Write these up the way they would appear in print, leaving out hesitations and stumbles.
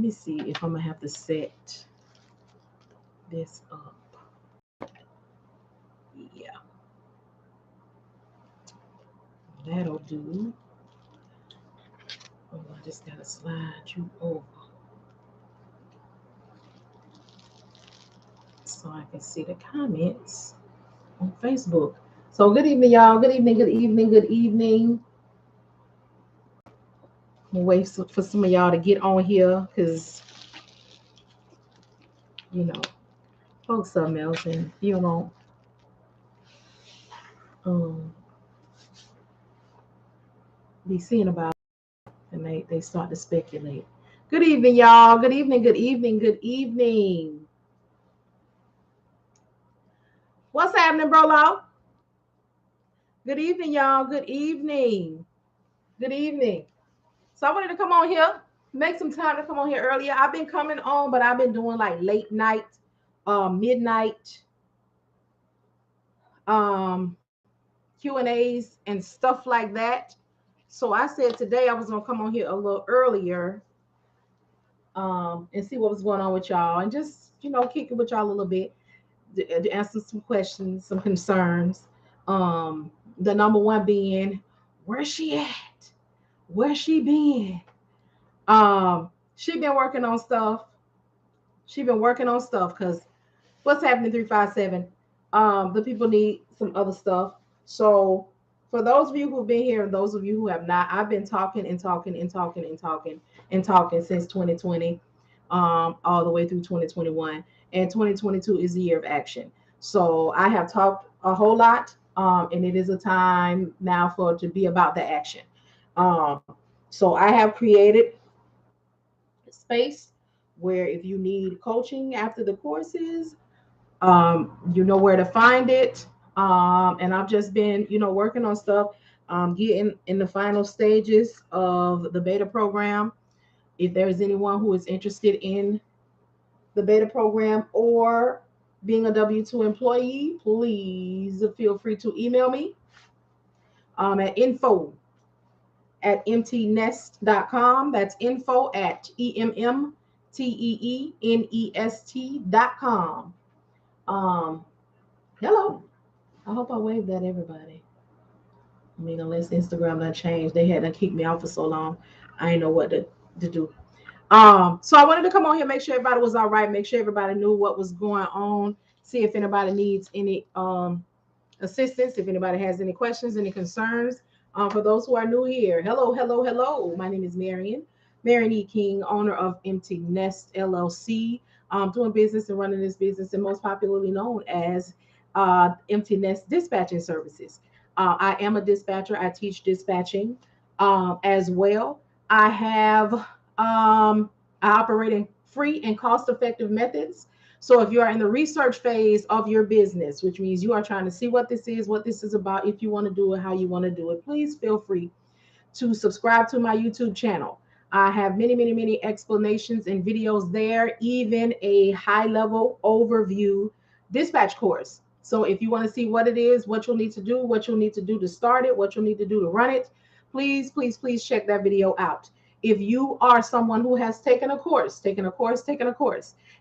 me see if I'm gonna have to set this up. Yeah, that'll do. Oh, I just gotta slide you over so I can see the comments on Facebook. So good evening, y'all. Good evening, good evening, good evening. I'm gonna wait for some of y'all to get on here because you know, folks something else and you know, um be seeing about it and they start to speculate. Good evening, y'all. Good evening, good evening, good evening. What's happening, bro? Good evening, y'all. Good evening. Good evening. So I wanted to come on here, make some time to come on here earlier. I've been coming on, but I've been doing like late night, midnight, Q&As and stuff like that. So I said today I was gonna come on here a little earlier, and see what was going on with y'all, and just kick it with y'all a little bit, to answer some questions, some concerns. The number one being, where's she at? Where's she been? She been working on stuff. She been working on stuff because what's happening 357? The people need some other stuff. So for those of you who've been here and those of you who have not, I've been talking and talking and talking and talking and talking since 2020, all the way through 2021. And 2022 is the year of action. So I have talked a whole lot, and it is a time now for it to be about the action. So I have created space where if you need coaching after the courses, you know where to find it. And I've just been, working on stuff, getting in the final stages of the beta program. If there is anyone who is interested in the beta program or being a W-2 employee, please feel free to email me at info@emmteenest.com. That's info@emmteenest.com. Hello. I hope I waved at everybody. I mean, unless Instagram done changed, they hadn't kicked me out for so long. I didn't know what to do. So I wanted to come on here, make sure everybody was all right, make sure everybody knew what was going on, see if anybody needs any assistance, if anybody has any questions, any concerns. For those who are new here, hello, hello, hello. My name is Marian E. King, owner of Empty Nest LLC, doing business and running this business, and most popularly known as Empty Nest Dispatching Services. I am a dispatcher. I teach dispatching as well. I have I operate in free and cost-effective methods. So if you are in the research phase of your business, which means you are trying to see what this is about, if you want to do it, how you want to do it, please feel free to subscribe to my YouTube channel. I have many, many, many explanations and videos there, even a high-level overview dispatch course. So if you want to see what it is, what you'll need to do, what you'll need to do to start it, what you'll need to do to run it, please, please, please check that video out. If you are someone who has taken a course,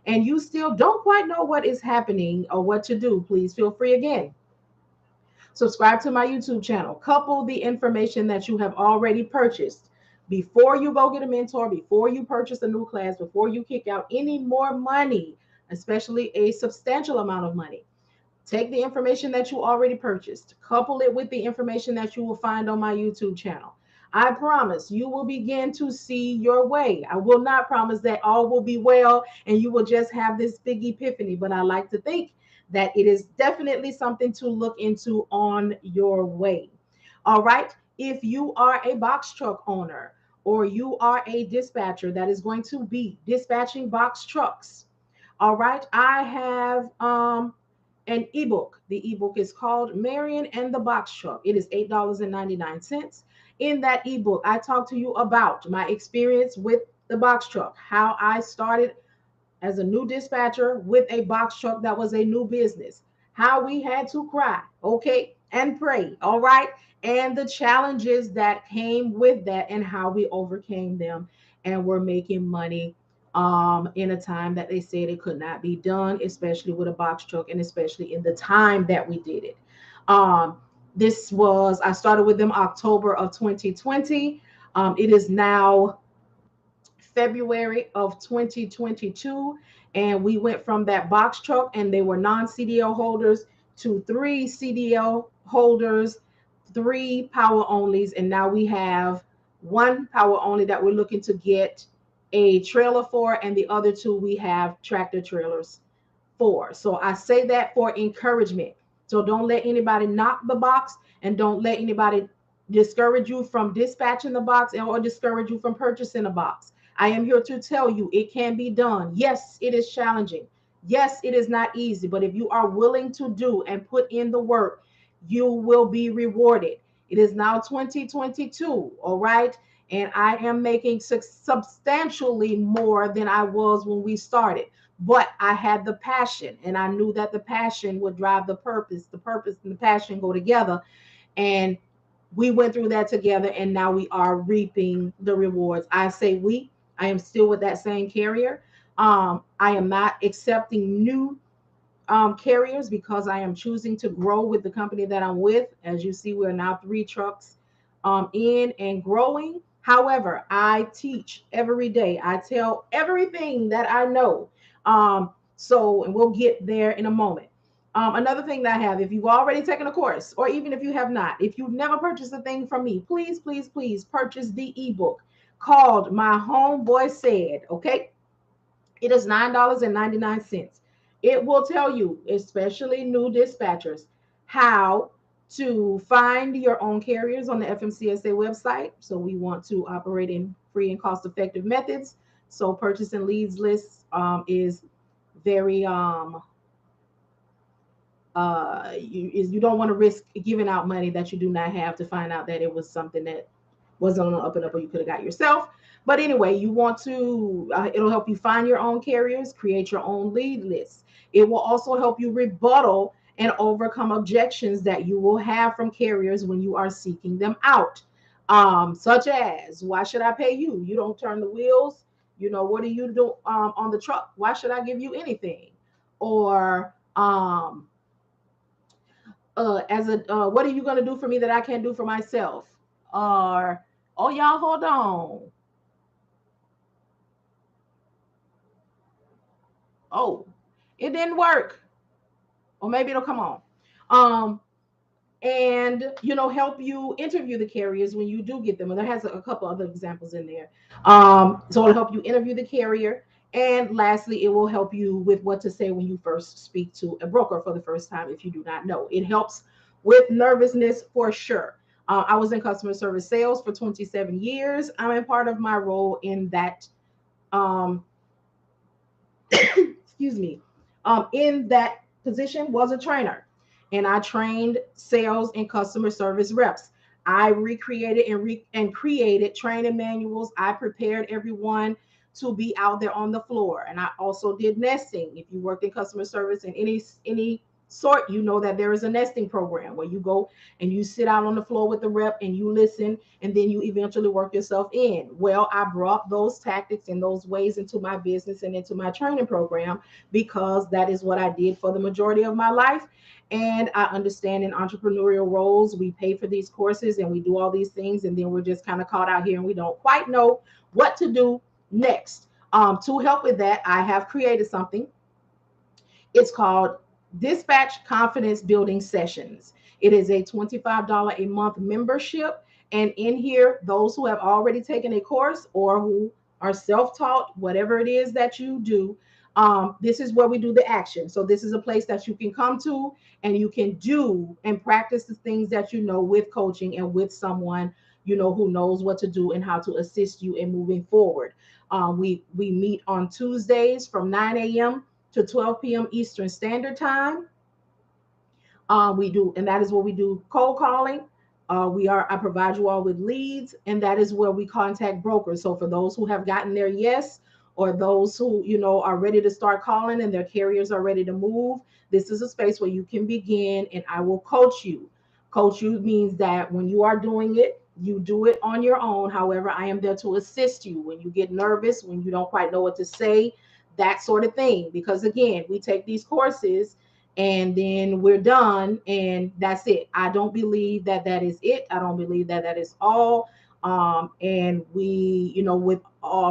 and you still don't quite know what is happening or what to do, please feel free again. Subscribe to my YouTube channel. Couple the information that you have already purchased before you go get a mentor, before you purchase a new class, before you kick out any more money, especially a substantial amount of money. Take the information that you already purchased, couple it with the information that you will find on my YouTube channel. I promise you will begin to see your way. I will not promise that all will be well and you will just have this big epiphany, but I like to think that it is definitely something to look into on your way. All right. If you are a box truck owner or you are a dispatcher that is going to be dispatching box trucks, all right, I have an ebook. The ebook is called Marian and the Box Truck. It is $8.99. In that ebook, I talk to you about my experience with the box truck, how I started as a new dispatcher with a box truck that was a new business, how we had to cry, okay, and pray, all right, and the challenges that came with that and how we overcame them and we're making money in a time that they said it could not be done, especially with a box truck and especially in the time that we did it. Um, I started with them October of 2020. It is now February of 2022, and we went from that box truck and they were non-CDL holders to 3 CDL holders, 3 power onlys, and now we have 1 power only that we're looking to get a trailer for, and the other 2 we have tractor trailers for. So I say that for encouragement. So don't let anybody knock the box, and don't let anybody discourage you from dispatching the box or discourage you from purchasing a box. I am here to tell you it can be done. Yes, it is challenging. Yes, it is not easy, but if you are willing to do and put in the work, you will be rewarded. It is now 2022, all right? And I am making substantially more than I was when we started. But I had the passion, and I knew that the passion would drive the purpose. The purpose and the passion go together. And we went through that together, and now we are reaping the rewards. I say I am still with that same carrier. I am not accepting new carriers because I am choosing to grow with the company that I'm with. As you see, we're now 3 trucks in and growing. However, I teach every day. I tell everything that I know. And we'll get there in a moment. Another thing that I have, if you've already taken a course, or even if you have not, if you've never purchased a thing from me, please, please, please purchase the ebook called My Homeboy Said. Okay. It is $9.99. It will tell you, especially new dispatchers, how to find your own carriers on the FMCSA website. So we want to operate in free and cost-effective methods. So purchasing leads lists is very you don't want to risk giving out money that you do not have to find out that it was something that wasn't on the up and up or you could have got yourself. But anyway, you want to, it'll help you find your own carriers, create your own lead lists. It will also help you rebuttal and overcome objections that you will have from carriers when you are seeking them out. Such as, why should I pay you? You don't turn the wheels. What do you do on the truck? Why should I give you anything? Or, what are you going to do for me that I can't do for myself? Or, oh, y'all, hold on. Oh, it didn't work. Or maybe it'll come on. Um, and help you interview the carriers when you do get them. And there has a couple other examples in there. So it'll help you interview the carrier. And lastly, it will help you with what to say when you first speak to a broker for the first time if you do not know. It helps with nervousness for sure. I was in customer service sales for 27 years. I'm a part of my role in that um, excuse me, in that position was a trainer, and I trained sales and customer service reps. I recreated and created training manuals. I prepared everyone to be out there on the floor, and I also did nesting. If you worked in customer service in any sort, you know that there is a nesting program where you go and you sit out on the floor with the rep and you listen, and then you eventually work yourself in. Well, I brought those tactics and those ways into my business and into my training program because that is what I did for the majority of my life. And I understand in entrepreneurial roles, we pay for these courses and we do all these things, and then we're just kind of caught out here and we don't quite know what to do next. To help with that, I have created something. It's called Dispatch Confidence Building Sessions. It is a $25 a month membership. And in here, those who have already taken a course or who are self-taught, whatever it is that you do, this is where we do the action. So this is a place that you can come to and you can do and practice the things that you know with coaching and with someone who knows what to do and how to assist you in moving forward. We meet on Tuesdays from 9 a.m. to 12 p.m. Eastern Standard Time. We do, and that is where we do cold calling. I provide you all with leads, and that is where we contact brokers. So for those who have gotten their yes, or those who are ready to start calling and their carriers are ready to move, this is a space where you can begin, and I will coach you. Coach you means that when you are doing it, You do it on your own. However, I am there to assist you when you get nervous, when you don't quite know what to say, that sort of thing. Because again, we take these courses and then we're done and that's it. I don't believe that that is it. I don't believe that that is all. And we, with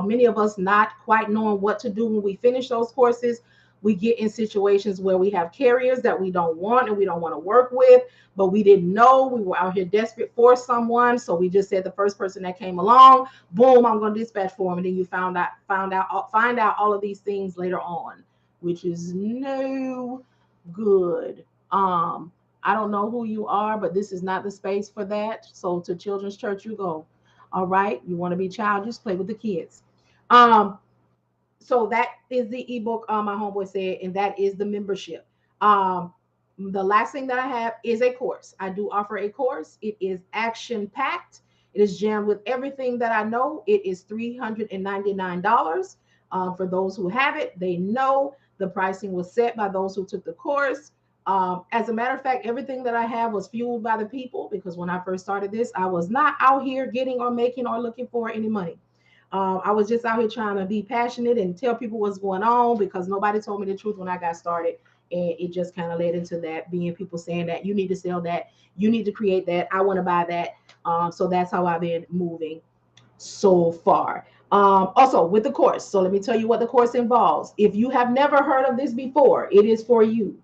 many of us not quite knowing what to do when we finish those courses, we get in situations where we have carriers that we don't want and we don't want to work with, but we didn't know. We were out here desperate for someone, so we just said the first person that came along, boom, I'm going to dispatch for him. And then you find out all of these things later on, which is no good. I don't know who you are, but this is not the space for that. So to children's church you go. All right, you want to be child, just play with the kids. Um, so that is the ebook, my homeboy said, and that is the membership. The last thing that I have is a course. I do offer a course. It is action packed. It is jammed with everything that I know. It is $399. For those who have it, they know the pricing was set by those who took the course. As a matter of fact, everything that I have was fueled by the people, because when I first started this, I was not out here getting or making or looking for any money. I was just out here trying to be passionate and tell people what's going on, because nobody told me the truth when I got started. And it just kind of led into that, being people saying that you need to sell that, you need to create that, I want to buy that. So that's how I've been moving so far. Also with the course, so let me tell you what the course involves. If you have never heard of this before, it is for you.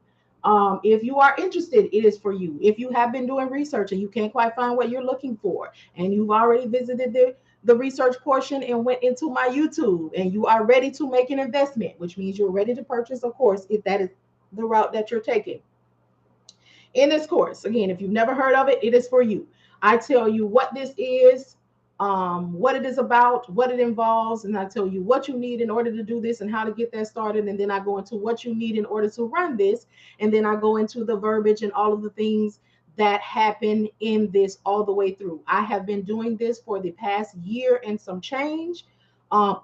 If you are interested, it is for you. If you have been doing research and you can't quite find what you're looking for, and you've already visited the research portion and went into my YouTube, and you are ready to make an investment, which means you're ready to purchase a course if that is the route that you're taking. In this course, again, if you've never heard of it, it is for you. I tell you what this is, what it is about, what it involves, and I tell you what you need in order to do this and how to get that started. And then I go into what you need in order to run this. And then I go into the verbiage and all of the things that happen in this all the way through. I have been doing this for the past year and some change,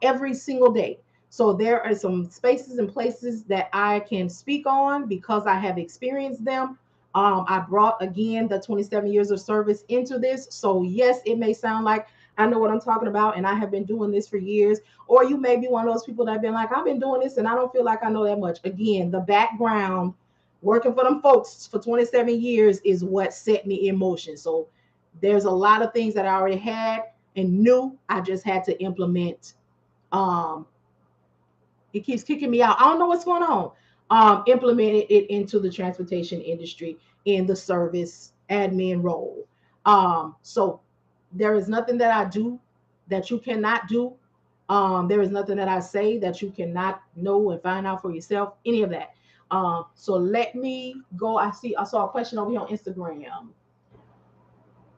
every single day. So there are some spaces and places that I can speak on because I have experienced them. I brought again the 27 years of service into this. So yes, it may sound like I know what I'm talking about and I have been doing this for years. Or you may be one of those people that have been like, I've been doing this and I don't feel like I know that much. Again, the background working for them folks for 27 years is what set me in motion. So there's a lot of things that I already had and knew. I just had to implement. Um, it keeps kicking me out. I don't know what's going on. Implemented it into the transportation industry in the service admin role. So there is nothing that I do that you cannot do. There is nothing that I say that you cannot know and find out for yourself. Any of that. So let me go. I saw a question over here on Instagram.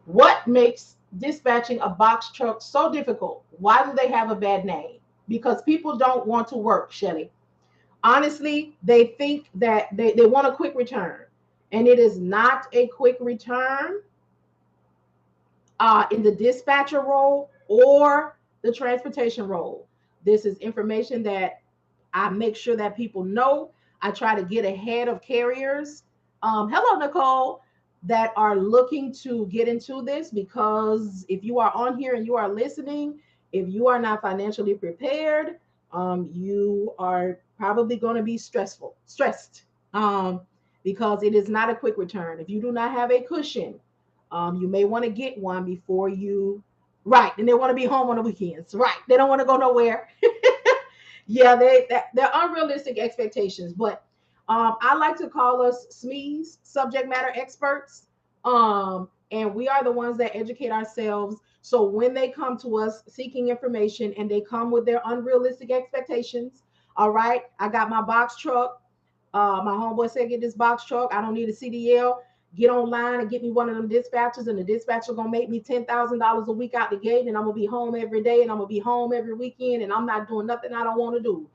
What makes dispatching a box truck so difficult? Why do they have a bad name? Because people don't want to work, Shelly. Honestly, they think that they want a quick return. And it is not a quick return in the dispatcher role or the transportation role. This is information that I make sure that people know. I try to get ahead of carriers. Hello, Nicole, that are looking to get into this, because if you are on here and you are listening, if you are not financially prepared, you are probably going to be stressed, because it is not a quick return. If you do not have a cushion, you may want to get one before you, right? And they want to be home on the weekends, right? They don't want to go nowhere. Yeah, they're unrealistic expectations, but I like to call us SMEs, subject matter experts, and we are the ones that educate ourselves. So when they come to us seeking information and they come with their unrealistic expectations, all right, I got my box truck. My homeboy said, get this box truck. I don't need a CDL. Get online and get me one of them dispatchers, and the dispatcher gonna make me $10,000 a week out the gate, and I'm gonna be home every day, and I'm gonna be home every weekend, and I'm not doing nothing I don't want to do.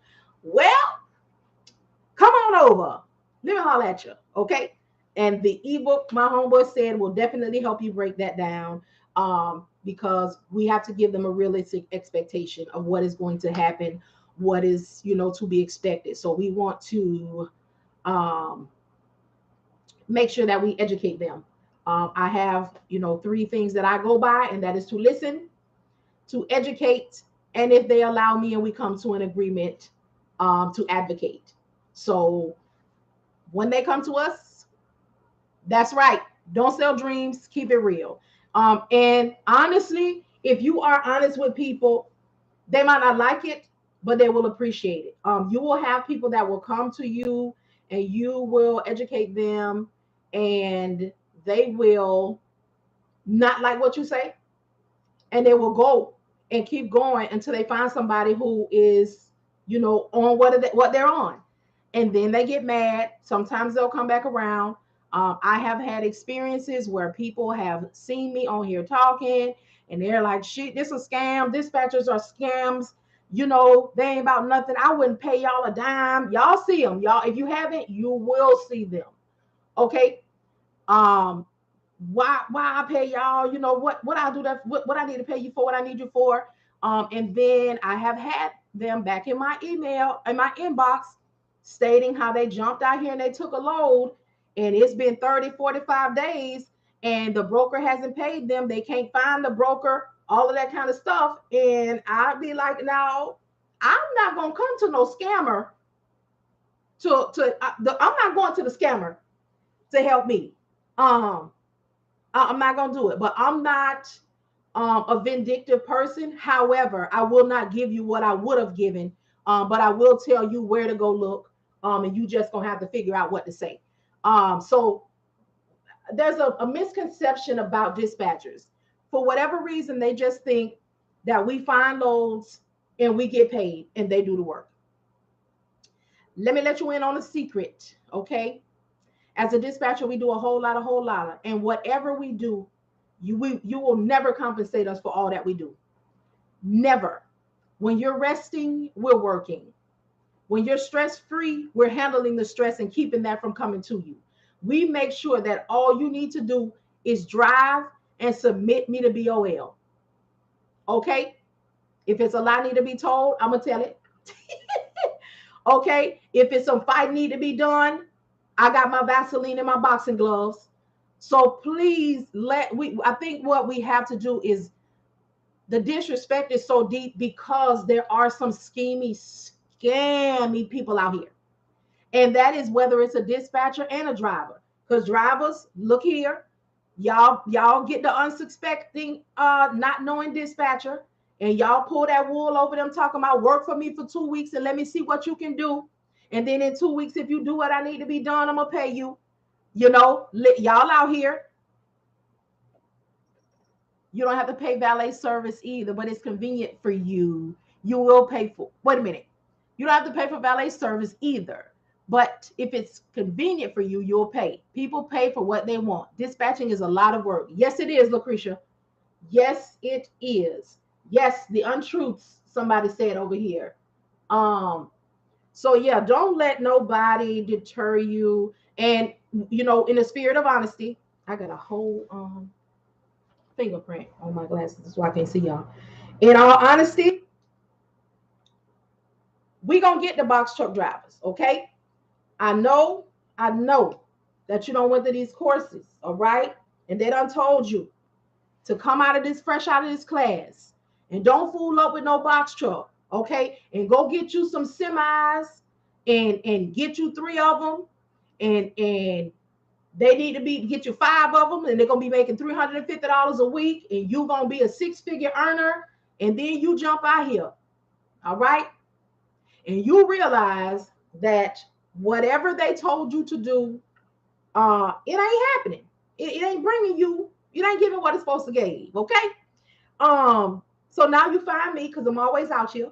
Well, come on over. Let me holler at you, okay? And the ebook, my homeboy said, will definitely help you break that down, because we have to give them a realistic expectation of what is going to happen, what is to be expected. So we want to make sure that we educate them I have, 3 things that I go by, and that is to listen, to educate, and if they allow me and we come to an agreement, to advocate. So when they come to us, that's right. Don't sell dreams. Keep it real. And honestly, if you are honest with people, they might not like it, but they will appreciate it. You will have people that will come to you and you will educate them, and they will not like what you say, and they will go and keep going until they find somebody who is, on what they're on. And then they get mad. Sometimes they'll come back around. I have had experiences where people have seen me on here talking, and they're like, shit, this is a scam. Dispatchers are scams. They ain't about nothing. I wouldn't pay y'all a dime. Y'all see them. Y'all, if you haven't, you will see them. Okay. Why I pay y'all, what I do, that what I need to pay you for, what I need you for. And then I have had them back in my email, in my inbox, stating how they jumped out here and they took a load, and it's been 30, 45 days, and the broker hasn't paid them. They can't find the broker, all of that kind of stuff. And I'd be like, now, I'm not gonna come to no scammer I'm not going to the scammer to help me. I'm not gonna do it. But I'm not a vindictive person. However, I will not give you what I would have given, but I will tell you where to go look, and you just gonna have to figure out what to say. So there's a misconception about dispatchers. For whatever reason, they just think that we find loads and we get paid and they do the work. Let me let you in on a secret, okay? As a dispatcher, we do a whole lot, and whatever we do, you will never compensate us for all that we do. Never. When you're resting, we're working. When you're stress-free, we're handling the stress and keeping that from coming to you. We make sure that all you need to do is drive and submit me to BOL. Okay? If it's a lie need to be told, I'm gonna tell it. Okay? If it's some fight need to be done, I got my Vaseline and my boxing gloves. So please I think what we have to do is, the disrespect is so deep because there are some scammy people out here. And that is whether it's a dispatcher and a driver. Because drivers, look here, y'all get the unsuspecting, not knowing dispatcher, and y'all pull that wool over them talking about work for me for 2 weeks and let me see what you can do. And then in 2 weeks, if you do what I need to be done, I'm gonna pay you. Y'all out here, you don't have to pay valet service either, but it's convenient for you. You will pay for, wait a minute. You don't have to pay for valet service either. But if it's convenient for you, you'll pay. People pay for what they want. Dispatching is a lot of work. Yes, it is, Lucretia. Yes, it is. Yes, the untruths, somebody said over here. So yeah, don't let nobody deter you. And in the spirit of honesty, I got a whole fingerprint on my glasses so I can't see y'all. In all honesty, we gonna get the box truck drivers, okay? I know that you don't went to these courses, all right? And they done told you to come fresh out of this class, and don't fool up with no box truck, okay? And go get you some semis, and get you 3 of them, and they need to get you 5 of them, and they're gonna be making $350 a week, and you're gonna be a 6-figure earner, and then you jump out here, all right? And you realize that whatever they told you to do, it ain't happening. It ain't bringing you. It ain't giving what it's supposed to give. Okay. So now you find me because I'm always out here.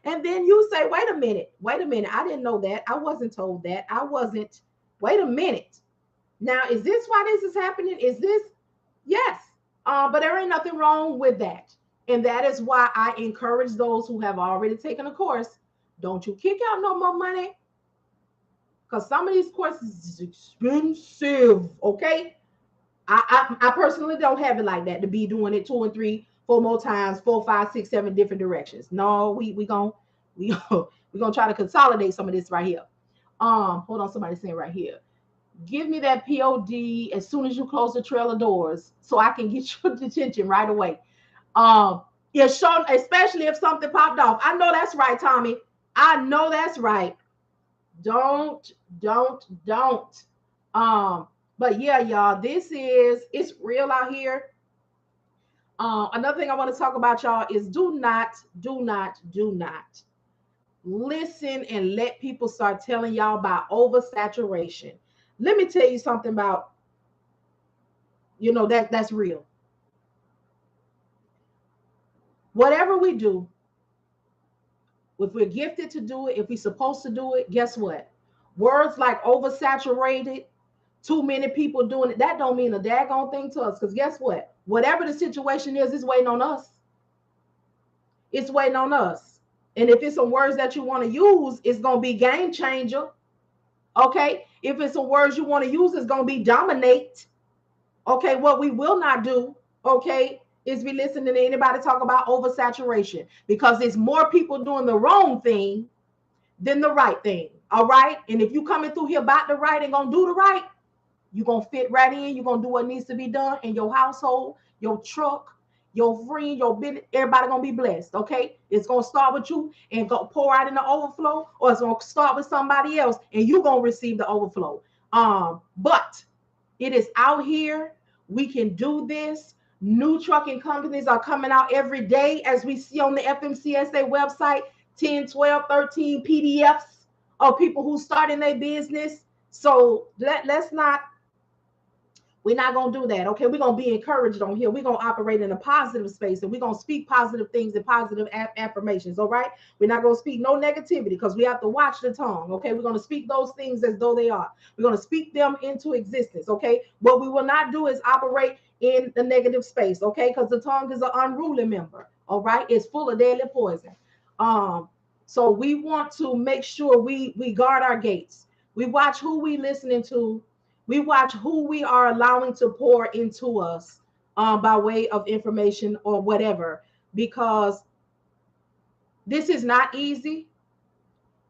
And then you say, wait a minute. I didn't know that. I wasn't told that. Wait a minute. Now, is this why this is happening? Is this? Yes. But there ain't nothing wrong with that. And that is why I encourage those who have already taken a course, don't you kick out no more money. Because some of these courses is expensive, okay? I personally don't have it like that to be doing it 2 and 3, 4 more times, 4, 5, 6, 7 different directions. No, we gonna try to consolidate some of this right here. Hold on, somebody's saying right here. give me that POD as soon as you close the trailer doors so I can get your detention right away. It's shown, especially if something popped off. I know that's right, Tommy. I know that's right. Don't, don't. But yeah, y'all, it's real out here. Another thing I want to talk about, y'all, is do not listen and let people start telling y'all about oversaturation. Let me tell you something about, that's real. Whatever we do, if we're gifted to do it, if we're supposed to do it, guess what? Words like oversaturated, too many people doing it, that don't mean a daggone thing to us. Because guess what? Whatever the situation is, it's waiting on us. It's waiting on us. And if it's some words that you want to use, it's going to be game changer. Okay? If it's some words you want to use, it's going to be dominate. Okay? What we will not do, okay, is be listening to anybody talk about oversaturation, because there's more people doing the wrong thing than the right thing. All right? And if you coming through here about the right and going to do the right, you're going to fit right in. You're going to do what needs to be done in your household, your truck, your friend, your business. Everybody going to be blessed, okay? It's going to start with you and go pour out in the overflow, or it's going to start with somebody else and you're going to receive the overflow. But it is out here. We can do this. New trucking companies are coming out every day, as we see on the Fmcsa website, 10, 12, 13 PDFs of people who starting their business. So we're not going to do that, okay? We're going to be encouraged on here. We're going to operate in a positive space, and we're going to speak positive things and positive affirmations, all right? We're not going to speak no negativity, because we have to watch the tongue, okay? We're going to speak those things as though they are. We're going to speak them into existence, okay? What we will not do is operate in the negative space, okay? Because the tongue is an unruly member, all right? It's full of deadly poison. So we want to make sure we guard our gates. We watch who we listening to. We watch who we are allowing to pour into us by way of information or whatever, because this is not easy.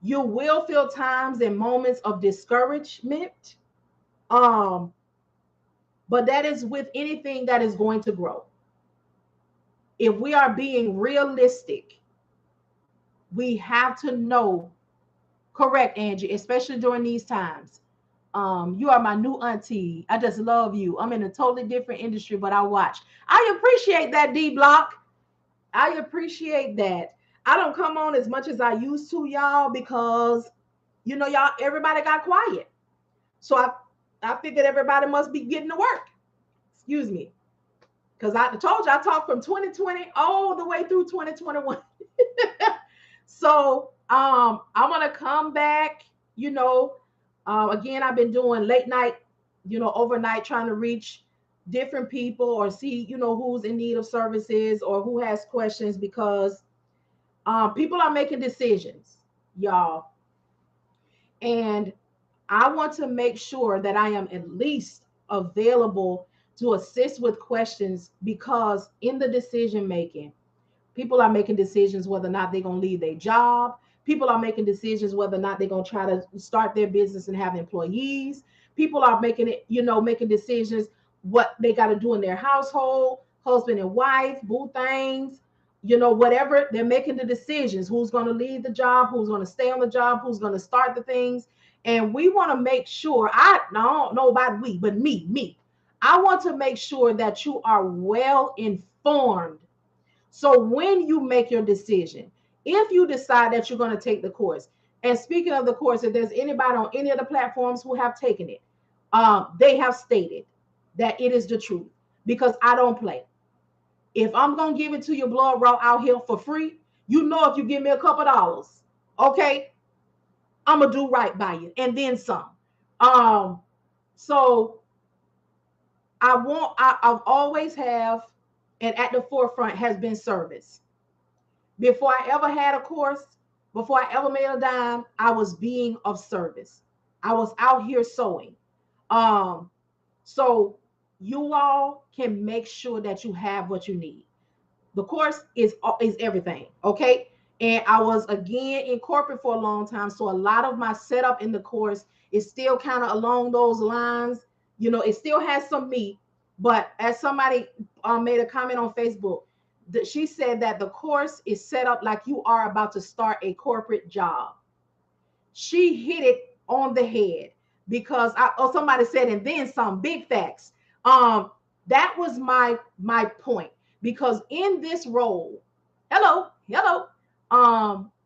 You will feel times and moments of discouragement, but that is with anything that is going to grow. If we are being realistic, we have to know, correct, Angie, especially during these times. You are my new auntie. I just love you. I'm in a totally different industry, but I watch. I appreciate that, D Block. I appreciate that. I don't come on as much as I used to, y'all, because y'all, everybody got quiet. So I figured everybody must be getting to work. Excuse me. Because I told you I talked from 2020 all the way through 2021. So I'm gonna come back, again, I've been doing late night, overnight, trying to reach different people or see, who's in need of services or who has questions, because people are making decisions, y'all. And I want to make sure that I am at least available to assist with questions, because in the decision making, people are making decisions whether or not they're going to leave their job. People are making decisions whether or not they're going to try to start their business and have employees. People are making decisions what they got to do in their household, husband and wife, boo things, whatever. They're making the decisions. Who's going to leave the job? Who's going to stay on the job? Who's going to start the things? And we want to make sure, I don't know about we, but me. I want to make sure that you are well informed. So when you make your decision, if you decide that you're going to take the course, and speaking of the course, if there's anybody on any of the platforms who have taken it, they have stated that it is the truth, because I don't play. If I'm going to give it to you blood raw out here for free, if you give me a couple dollars, okay, I'm going to do right by you and then some. So I've always have, and at the forefront has been service. Before I ever had a course, before I ever made a dime, I was being of service. I was out here sewing. So you all can make sure that you have what you need. The course is everything, okay? And I was again in corporate for a long time. So a lot of my setup in the course is still kind of along those lines. You know, it still has some meat. But as somebody made a comment on Facebook, that she said that the course is set up like you are about to start a corporate job. She hit it on the head because somebody said, and then some big facts. That was my point, because in this role, hello,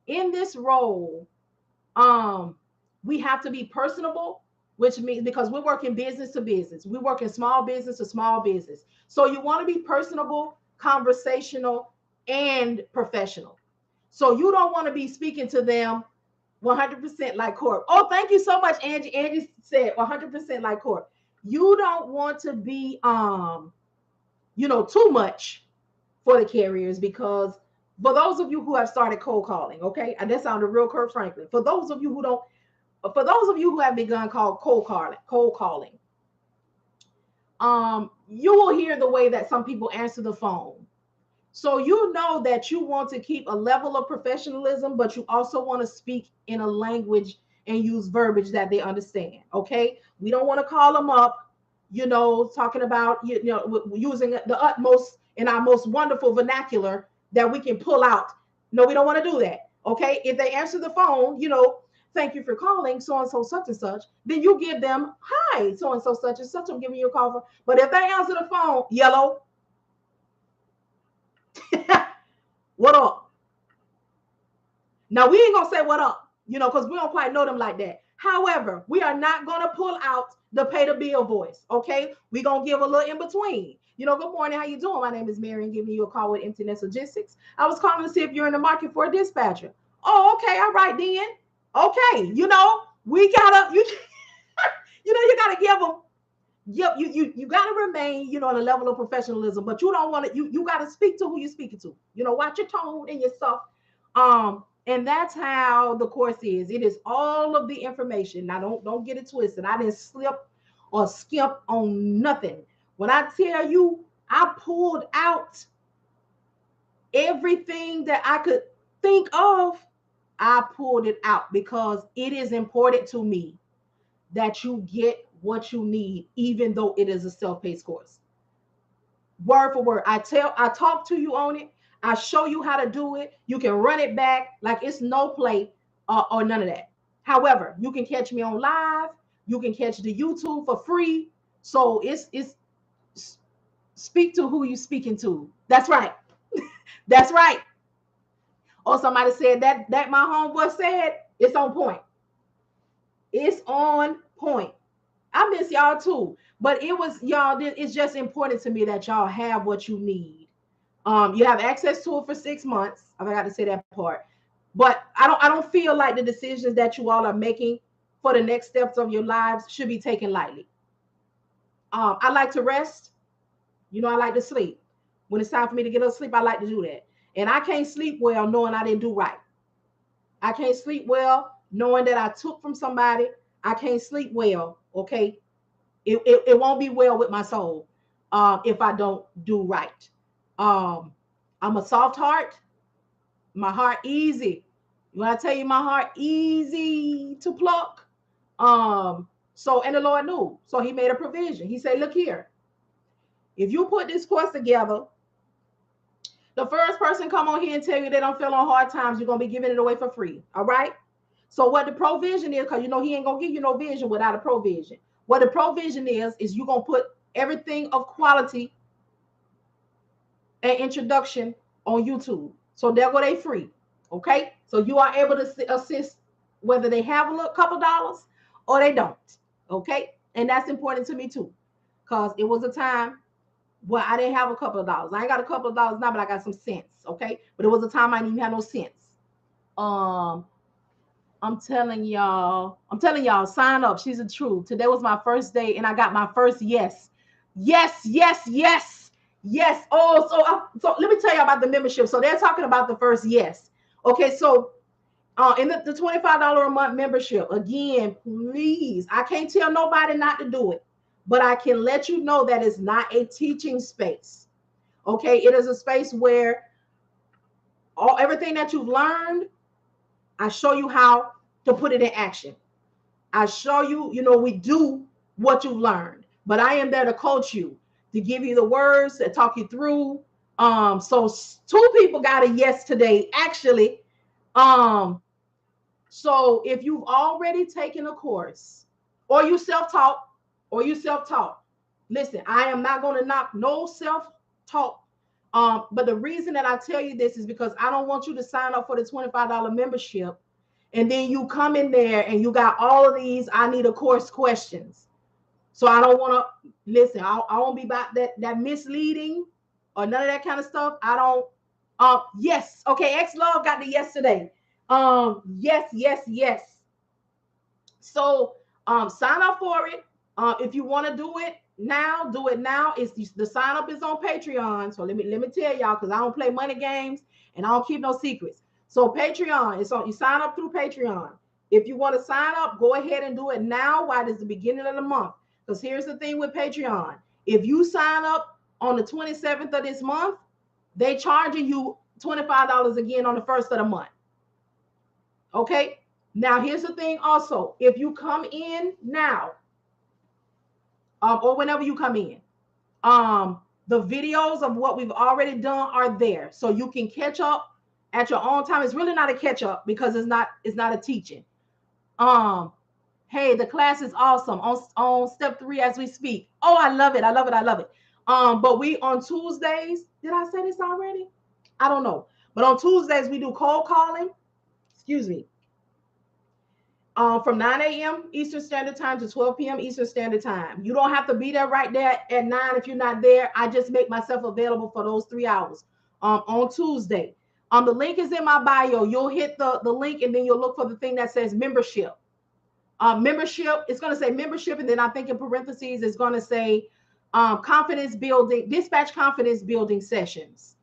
in this role, we have to be personable, which means, because we're working business to business, we work in small business to small business. So you want to be personable, conversational, and professional. So you don't want to be speaking to them 100% like Corp. Oh, thank you so much, Angie. Angie said 100% like Corp. You don't want to be, too much for the carriers, because for those of you who have started cold calling, okay, and that sounded real Kurt Franklin. For those of you who don't, for those of you who have begun cold calling, you will hear the way that some people answer the phone. So you know that you want to keep a level of professionalism, but you also want to speak in a language and use verbiage that they understand. Okay, we don't want to call them up, talking about using the utmost in our most wonderful vernacular that we can pull out. No, we don't want to do that. Okay, if they answer the phone, thank you for calling so and so such and such, then you give them, hi, so and so such and such, I'm giving you a call for. But if they answer the phone, yellow, what up? Now we ain't gonna say what up, because we don't quite know them like that. However, we are not gonna pull out the pay the bill voice. Okay, we gonna give a little in between. Good morning, how you doing? My name is Marian, giving you a call with Empteenest Logistics. I was calling to see if you're in the market for a dispatcher. Oh, okay, all right then. Okay, we gotta you gotta give them. Yep, you got to remain, on a level of professionalism, but you don't want to, you got to speak to who you're speaking to, watch your tone and your stuff. And that's how the course is. It is all of the information. Now don't get it twisted. I didn't slip or skimp on nothing. When I tell you, I pulled out everything that I could think of. I pulled it out because it is important to me that you get what you need, even though it is a self-paced course. Word for word. I talk to you on it. I show you how to do it. You can run it back like it's no play or none of that. However, you can catch me on live. You can catch the YouTube for free. So it's speak to who you speaking to. That's right. That's right. Or somebody said that my homeboy said, it's on point. It's on point. I miss y'all too, but it's just important to me that y'all have what you need. You have access to it for 6 months. I forgot to say that part, but I don't feel like the decisions that you all are making for the next steps of your lives should be taken lightly. I like to rest. I like to sleep. When it's time for me to get up sleep, I like to do that. And I can't sleep well knowing I didn't do right. I can't sleep well knowing that I took from somebody. I can't sleep well. Okay. It won't be well with my soul if I don't do right. I'm a soft heart. My heart easy. When I tell you my heart easy to pluck. And the Lord knew. So he made a provision. He said, look here. If you put this course together, the first person come on here and tell you they don't feel on hard times, you're going to be giving it away for free. All right. So what the provision is, because he ain't going to give you no vision without a provision. What the provision is you're going to put everything of quality and introduction on YouTube. So there go they free. Okay. So you are able to assist whether they have a couple dollars or they don't. Okay. And that's important to me too. Because it was a time where I didn't have a couple of dollars. I ain't got a couple of dollars now, but I got some cents. Okay. But it was a time I didn't even have no cents. I'm telling y'all, sign up. She's the truth. Today was my first day and I got my first yes. Yes. Oh, so let me tell you about the membership. So they're talking about the first yes. Okay, so in the $25 a month membership, again, please, I can't tell nobody not to do it, but I can let you know that it's not a teaching space. Okay, it is a space where everything that you've learned, I show you how to put it in action. I show you, we do what you've learned, but I am there to coach you, to give you the words, to talk you through. So two people got a yes today, actually. So if you've already taken a course, or you self-taught, listen, I am not going to knock no self-taught. But the reason that I tell you this is because I don't want you to sign up for the $25 membership, and then you come in there and you got all of these I need a course questions. So I don't want to listen. I won't be about that misleading or none of that kind of stuff. I don't. Yes. Okay. X Love got the yes today. Yes, yes, yes. So sign up for it. If you want to do it now, do it now. It's the sign up is on Patreon. So let me tell y'all, because I don't play money games and I don't keep no secrets. So Patreon, it's on. You sign up through Patreon. If you want to sign up, go ahead and do it now while it's the beginning of the month. Because here's the thing with Patreon: if you sign up on the 27th of this month, they charging you $25 again on the first of the month. Okay. Now here's the thing. Also, if you come in now, or whenever you come in, the videos of what we've already done are there, so you can catch up at your own time. It's really not a catch up because it's not a teaching. Hey, the class is awesome on step 3 as we speak. Oh, I love it. I love it. I love it. But we on Tuesdays, did I say this already? I don't know. But on Tuesdays, we do cold calling. Excuse me. From 9 a.m. Eastern Standard Time to 12 p.m. Eastern Standard Time. You don't have to be there right there at 9 if you're not there. I just make myself available for those 3 hours on Tuesday. The link is in my bio. You'll hit the link and then you'll look for the thing that says membership. Membership, it's going to say membership, and then I think in parentheses it's going to say dispatch confidence building sessions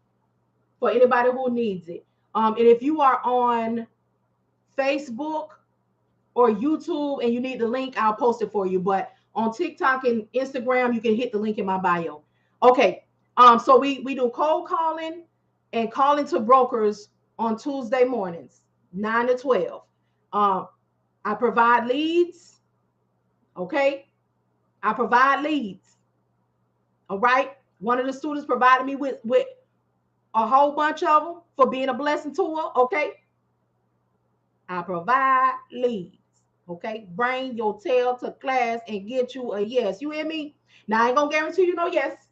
for anybody who needs it. And if you are on Facebook or YouTube and you need the link, I'll post it for you. But on TikTok and Instagram, you can hit the link in my bio. Okay. So we do cold calling and calling to brokers on Tuesday mornings, 9 to 12. I provide leads. Okay. I provide leads. All right. One of the students provided me with a whole bunch of them for being a blessing to her. Okay. I provide leads. Okay. Bring your tail to class and get you a yes. You hear me? Now I ain't gonna guarantee you no yes,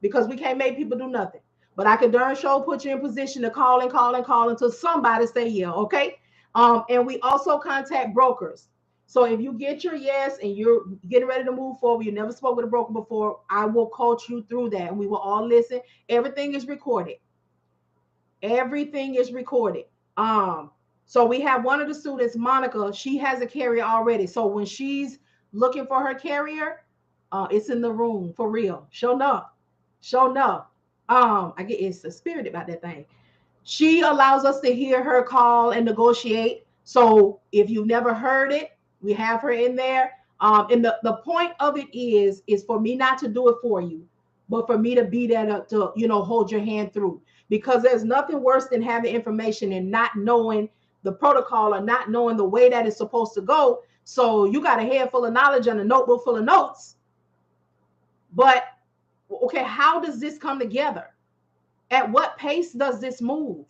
because we can't make people do nothing. But I can darn sure put you in position to call until somebody say yeah. Okay. And we also contact brokers. So if you get your yes and you're getting ready to move forward, you never spoke with a broker before, I will coach you through that and we will all listen. Everything is recorded. Everything is recorded. So we have one of the students, Monica, she has a carrier already. So when she's looking for her carrier, it's in the room for real. Show enough. I get it's a spirit about that thing. She allows us to hear her call and negotiate. So if you've never heard it, we have her in there. And the point of it is for me not to do it for you, but for me to be there to hold your hand through. Because there's nothing worse than having information and not knowing the protocol or not knowing the way that it's supposed to go. So you got a head full of knowledge and a notebook full of notes. But okay, how does this come together? At what pace does this move?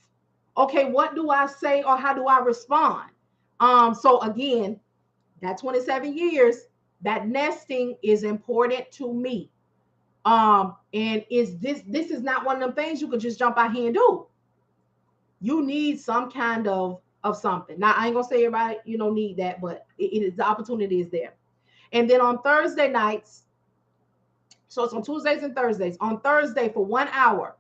Okay, what do I say or how do I respond? So again, that 27 years, that nesting is important to me. And this is not one of them things you could just jump out here and do. You need some kind of something. Now I ain't gonna say everybody need that, but the opportunity is there. And then on Thursday nights, so it's on Tuesdays and Thursdays. On Thursday for 1 hour,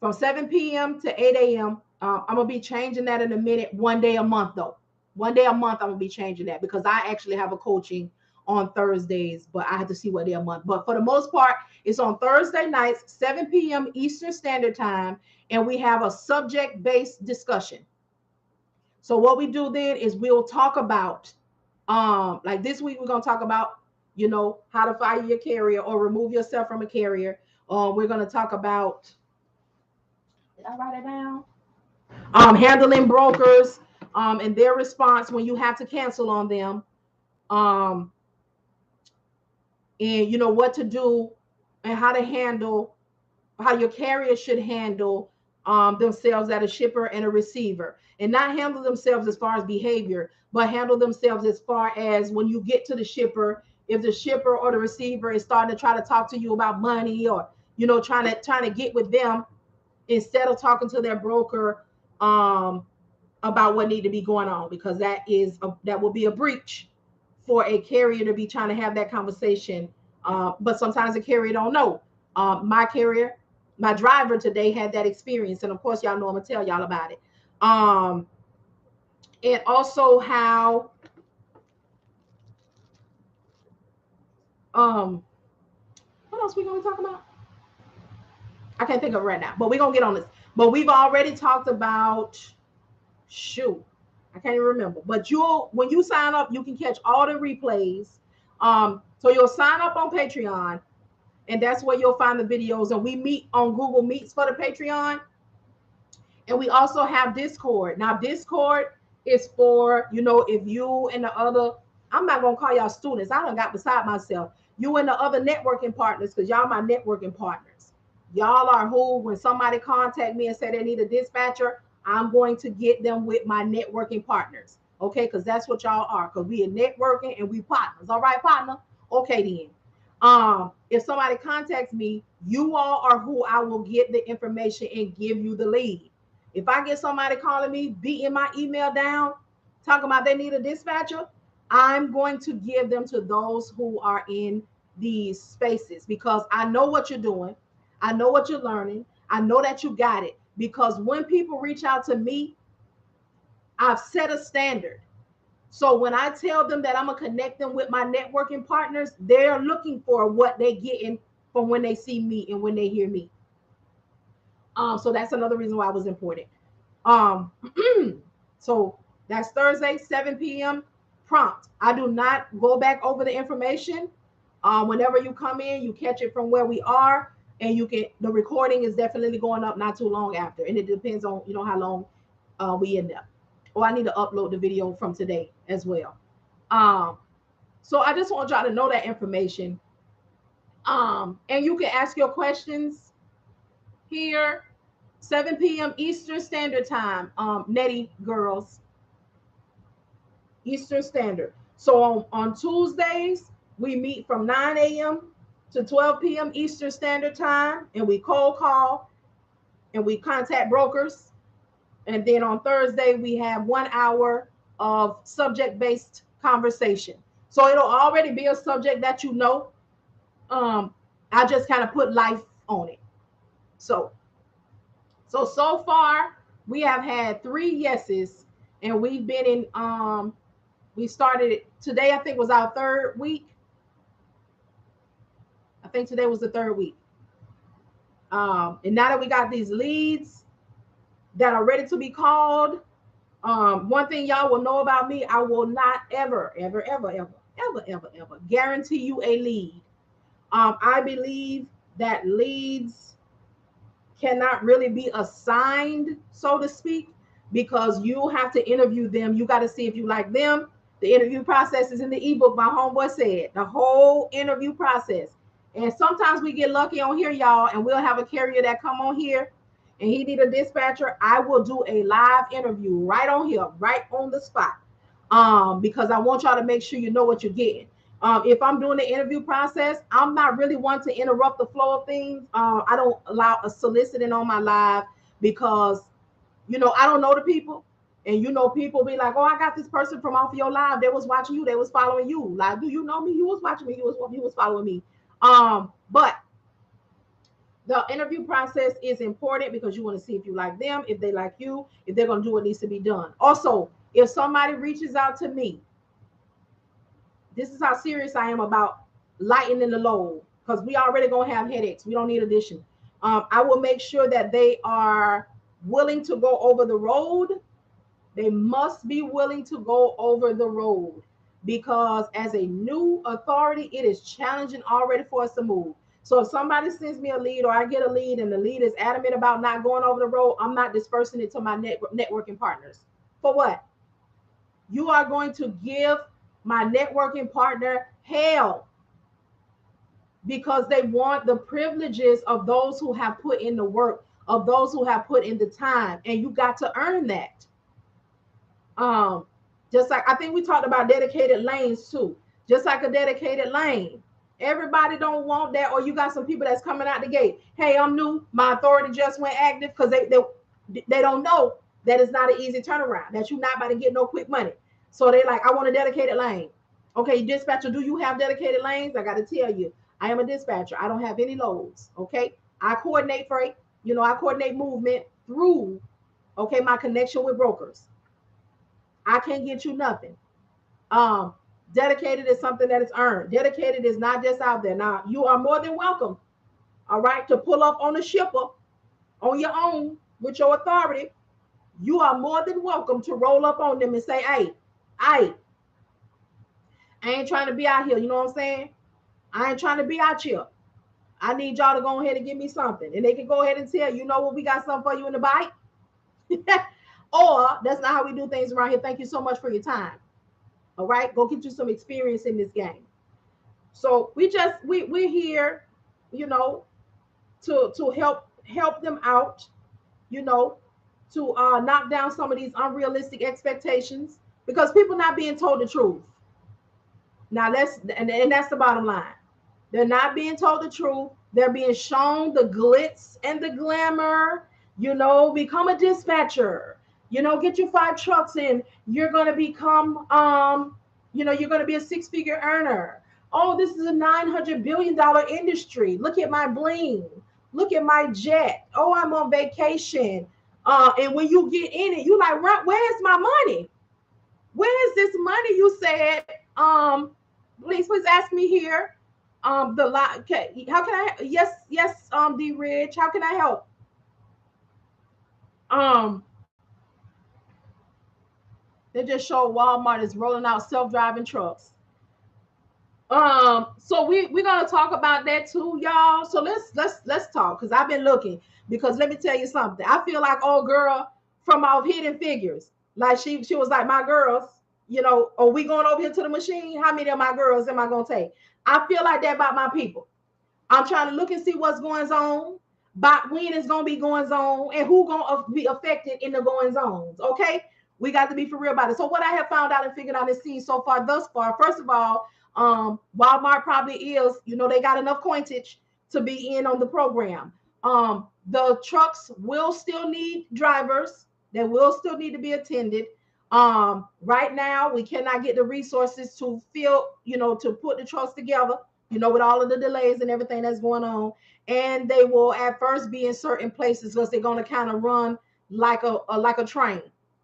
from 7 p.m. to 8 a.m. I'm gonna be changing that in a minute. One day a month though. One day a month I'm gonna be changing that because I actually have a coaching on Thursdays, but I have to see what day a month. But for the most part, it's on Thursday nights, 7 p.m. Eastern Standard Time, and we have a subject-based discussion. So what we do then is we'll talk about, like this week we're gonna talk about, how to fire your carrier or remove yourself from a carrier. We're gonna talk about. Did I write it down? Handling brokers, and their response when you have to cancel on them, um, and you know what to do and how to handle, how your carrier should handle themselves at a shipper and a receiver, and not handle themselves as far as behavior, but handle themselves as far as when you get to the shipper, if the shipper or the receiver is starting to try to talk to you about money, or trying to get with them instead of talking to their broker, um, about what need to be going on, because that will be a breach for a carrier to be trying to have that conversation. But sometimes the carrier don't know. My carrier, my driver today had that experience, and of course, y'all know I'm gonna tell y'all about it. Um, and also how um, what else we gonna talk about? I can't think of it right now, but we're gonna get on this. But we've already talked about, shoot, I can't even remember. But when you sign up, you can catch all the replays. So you'll sign up on Patreon, and that's where you'll find the videos. And we meet on Google Meets for the Patreon. And we also have Discord. Now, Discord is for, if you and the other, I'm not going to call y'all students. I done got beside myself. You and the other networking partners, because y'all my networking partners. Y'all are who, when somebody contact me and say they need a dispatcher, I'm going to get them with my networking partners. Okay, because that's what y'all are. Because we are networking and we partners. All right, partner? Okay, then. If somebody contacts me, you all are who I will get the information and give you the lead. If I get somebody calling me, beating my email down, talking about they need a dispatcher, I'm going to give them to those who are in these spaces, because I know what you're doing. I know what you're learning. I know that you got it. Because when people reach out to me, I've set a standard. So when I tell them that I'm going to connect them with my networking partners, they're looking for what they're getting from when they see me and when they hear me. So that's another reason why it was important. Um, so that's Thursday, 7 p.m. prompt. I do not go back over the information. Whenever you come in, you catch it from where we are, and the recording is definitely going up not too long after. And it depends on, how long we end up. Or I need to upload the video from today as well. So I just want y'all to know that information. And you can ask your questions here, 7 p.m. Eastern Standard Time, Nettie girls, Eastern Standard. So on Tuesdays, we meet from 9 a.m. to 12 p.m. Eastern Standard Time, and we cold call and we contact brokers. And then on Thursday, we have 1 hour of subject-based conversation. So it'll already be a subject that you know. I just kind of put life on it. So far, we have had 3 yeses, and we've been in, we started today, I think was our 3rd week. I think today was the 3rd week. And now that we got these leads that are ready to be called, one thing y'all will know about me, I will not ever guarantee you a lead. I believe that leads cannot really be assigned, so to speak, because you have to interview them. You got to see if you like them. The interview process is in the ebook. My homeboy said the whole interview process. And sometimes we get lucky on here, y'all, and we'll have a carrier that come on here and he need a dispatcher. I will do a live interview right on here, right on the spot, because I want y'all to make sure you know what you're getting. If I'm doing the interview process, I'm not really one to interrupt the flow of things. I don't allow a soliciting on my live, because, I don't know the people. And, people be like, oh, I got this person from off of your live. They was watching you. They was following you. Like, do you know me? You was watching me. You was following me. But the interview process is important, because you want to see if you like them, if they like you, if they're going to do what needs to be done. Also, if somebody reaches out to me, this is how serious I am about lightening the load, because we already going to have headaches. We don't need addition. I will make sure that they are willing to go over the road. They must be willing to go over the road, because as a new authority, it is challenging already for us to move. So if somebody sends me a lead or I get a lead and the lead is adamant about not going over the road, I'm not dispersing it to my networking partners. For what? You are going to give my networking partner hell because they want the privileges of those who have put in the work, of those who have put in the time, and you got to earn that. Just like I think we talked about dedicated lanes too. Just like a dedicated lane. Everybody don't want that, or you got some people that's coming out the gate. Hey, I'm new. My authority just went active because they don't know that it's not an easy turnaround, that you're not about to get no quick money. So they like, I want a dedicated lane. Okay, dispatcher, do you have dedicated lanes? I got to tell you, I am a dispatcher. I don't have any loads. Okay, I coordinate freight. I coordinate movement through, okay, my connection with brokers. I can't get you nothing. Um, Dedicated is something that is earned. Dedicated is not just out there. Now, you are more than welcome, all right, to pull up on a shipper on your own with your authority. You are more than welcome to roll up on them and say, hey, I ain't trying to be out here. You know what I'm saying? I ain't trying to be out here. I need y'all to go ahead and give me something. And they can go ahead and tell you, know what, we got something for you in the bite. Or that's not how we do things around here. Thank you so much for your time. All right, go get you some experience in this game. So we're here, to help them out, you know, to knock down some of these unrealistic expectations because people not being told the truth. Now and that's the bottom line. They're not being told the truth. They're being shown the glitz and the glamour. Become a dispatcher. Get your 5 trucks in. You're gonna become, you're gonna be a 6-figure earner. Oh, this is a $900 billion industry. Look at my bling. Look at my jet. Oh, I'm on vacation. And when you get in it, you like, where's my money? Where is this money? You said, please ask me here. The lot. Okay, how can I? Yes, D Ridge. How can I help? Um, they just showed Walmart is rolling out self-driving trucks. So we're gonna talk about that too, y'all. So let's talk because I've been looking because let me tell you something. I feel like old girl from our Hidden Figures. Like she was like, my girls, are we going over here to the machine? How many of my girls am I gonna take? I feel like that about my people. I'm trying to look and see what's going on, but when it's gonna be going on, and who gonna be affected in the going zones. Okay, we got to be for real about it. So what I have found out and figured out and seen so far thus far, first of all, Walmart probably is, they got enough coinage to be in on the program. The trucks will still need drivers. They will still need to be attended. Right now, we cannot get the resources to fill, to put the trucks together, with all of the delays and everything that's going on. And they will at first be in certain places because they're going to kind of run like a train.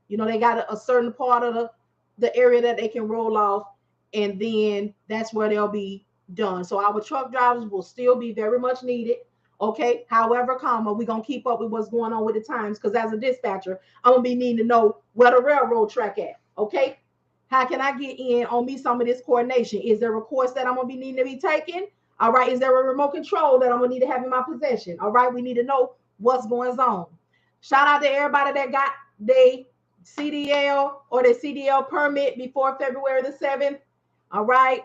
They got a certain part of the area that they can roll off, and then that's where they'll be done. So our truck drivers will still be very much needed. Okay. However, we're going to keep up with what's going on with the times because as a dispatcher, I'm going to be needing to know where the railroad track at. Okay. How can I get in on me some of this coordination? Is there a course that I'm going to be needing to be taking? All right. Is there a remote control that I'm going to need to have in my possession? All right. We need to know what's going on. Shout out to everybody that got their CDL or their CDL permit before February the 7th. All right.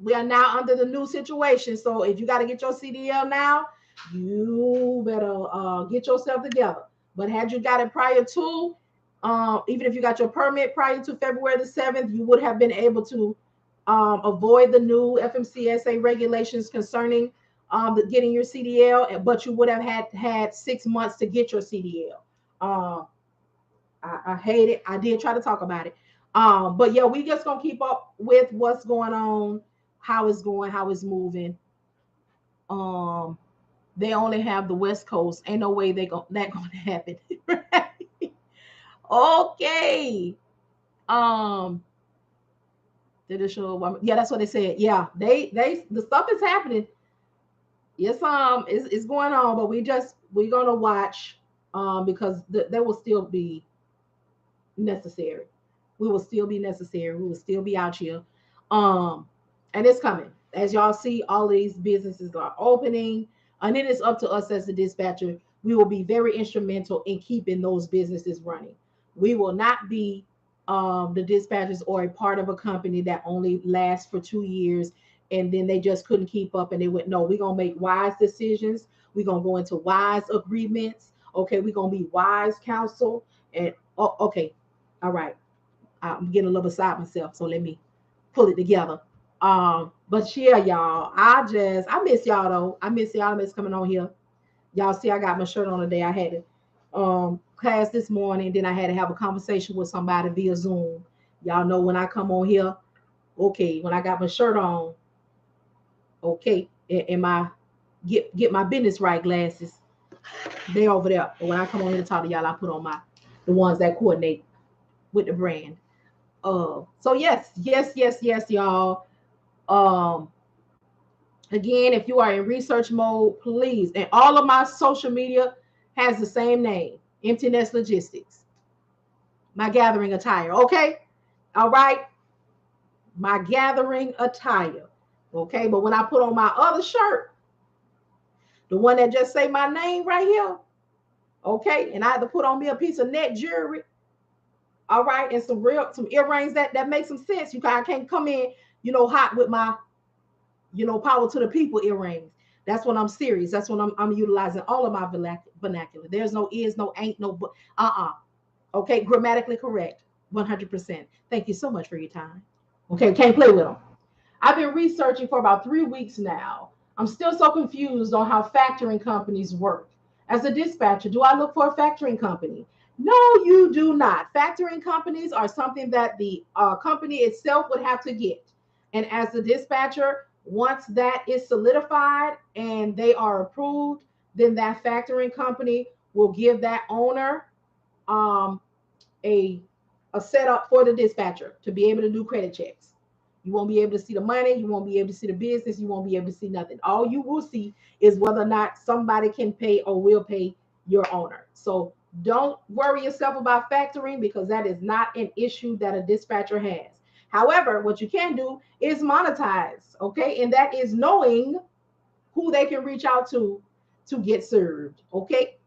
We are now under the new situation. So if you got to get your CDL now, you better get yourself together. But had you got it prior to, even if you got your permit prior to February the 7th, you would have been able to avoid the new Fmcsa regulations concerning getting your CDL, but you would have had 6 months to get your CDL. I hate it. I did try to talk about it. But yeah, we just gonna keep up with what's going on, how it's going, how it's moving. They only have the West Coast. Ain't no way that gonna happen. Right? Okay. Did it show? Yeah, that's what they said. Yeah, they the stuff is happening. Yes, it's going on, but we're gonna watch because they will still be necessary. We will still be necessary. We will still be out here. And it's coming. as y'all see, all of these businesses are opening, and it is up to us as the dispatcher. We will be very instrumental in keeping those businesses running. We will not be the dispatchers or a part of a company that only lasts for 2 years and then they just couldn't keep up and they went, no, we're going to make wise decisions. We're going to go into wise agreements. Okay, we're going to be wise counsel. And okay, all right. I'm getting a little beside myself, so let me pull it together. But yeah, y'all, I miss y'all though. I miss y'all. I miss coming on here. Y'all see, I got my shirt on today. I had to class this morning. Then I had to have a conversation with somebody via Zoom. Y'all know when I come on here, okay, when I got my shirt on, okay, and my get my business right glasses, they over there. But when I come on here to talk to y'all, I put on the ones that coordinate with the brand. So yes, y'all. Um, Again, if you are in research mode, please, and all of my social media has the same name, Empty Nest Logistics. My gathering attire, okay? All right, my gathering attire, okay? But when I put on my other shirt, the one that just say my name right here, okay, and I had to put on me a piece of neck jewelry, all right, and some earrings that make some sense. I can't come in, hot with my, power to the people earrings. That's when I'm serious. That's when I'm utilizing all of my vernacular. There's no is, no ain't, no but. Okay, grammatically correct, 100%. Thank you so much for your time. Okay, can't play with them. I've been researching for about 3 weeks now. I'm still so confused on how factoring companies work. As a dispatcher, do I look for a factoring company? No, you do not. Factoring companies are something that the company itself would have to get. And as a dispatcher, once that is solidified and they are approved, then that factoring company will give that owner a setup for the dispatcher to be able to do credit checks. You won't be able to see the money. You won't be able to see the business. You won't be able to see nothing. All you will see is whether or not somebody can pay or will pay your owner. So don't worry yourself about factoring because that is not an issue that a dispatcher has. However, what you can do is monetize, okay? And that is knowing who they can reach out to get served, okay?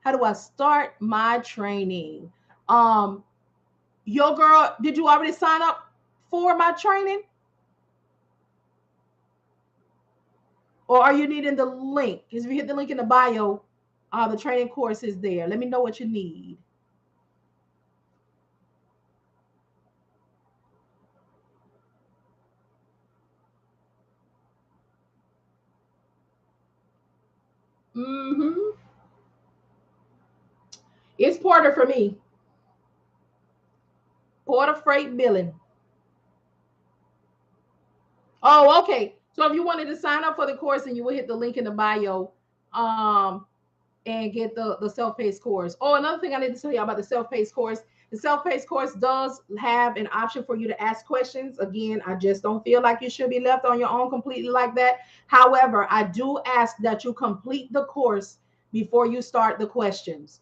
How do I start my training? Your girl, did you already sign up for my training? Or are you needing the link? Because if you hit the link in the bio, the training course is there. Let me know what you need. Mm-hmm. It's Porter for me. Porter Freight Billing. Oh, okay. So if you wanted to sign up for the course, then you will hit the link in the bio and get the self-paced course. Oh, another thing I need to tell you about the self-paced course. The self-paced course does have an option for you to ask questions. Again, I just don't feel like you should be left on your own completely like that. However, I do ask that you complete the course before you start the questions.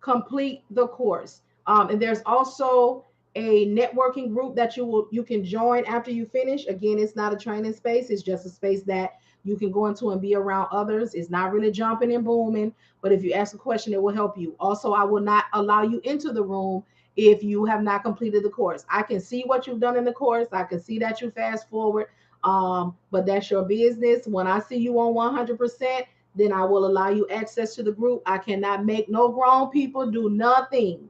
Complete the course. And there's also a networking group that you can join after you finish. Again, it's not a training space. It's just a space that you can go into and be around others. It's not really jumping and booming, but if you ask a question, it will help you. Also, I will not allow you into the room if you have not completed the course. I can see what you've done in the course. I can see that you fast forward, but that's your business. When I see you on 100%, then I will allow you access to the group. I cannot make no grown people do nothing.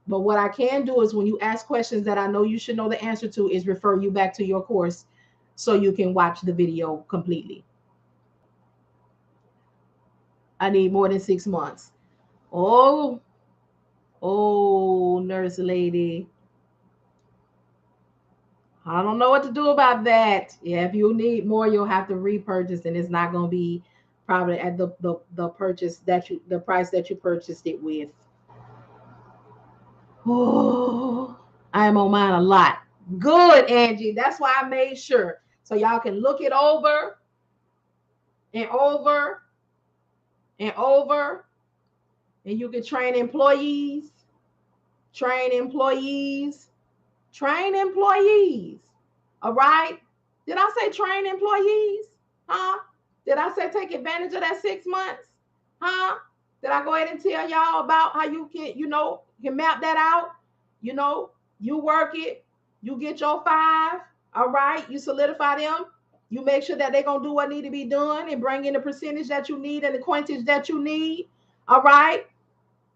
But what I can do is when you ask questions that I know you should know the answer to is refer you back to your course so you can watch the video completely. I need more than 6 months. Oh, nurse lady. I don't know what to do about that. Yeah, if you need more, you'll have to repurchase, and it's not going to be probably at the purchase the price that you purchased it with. Oh, I am on mine a lot. Good, Angie. That's why I made sure. So y'all can look it over and over and over. And you can train employees, train employees, Train employees. All right. Did I say train employees? Huh? Did I say take advantage of that 6 months? Huh? Did I go ahead and tell y'all about how you can, can map that out? You know, you work it, you get your 5, all right, you solidify them, you make sure that they're gonna do what need to be done and bring in the percentage that you need and the quantities that you need, all right,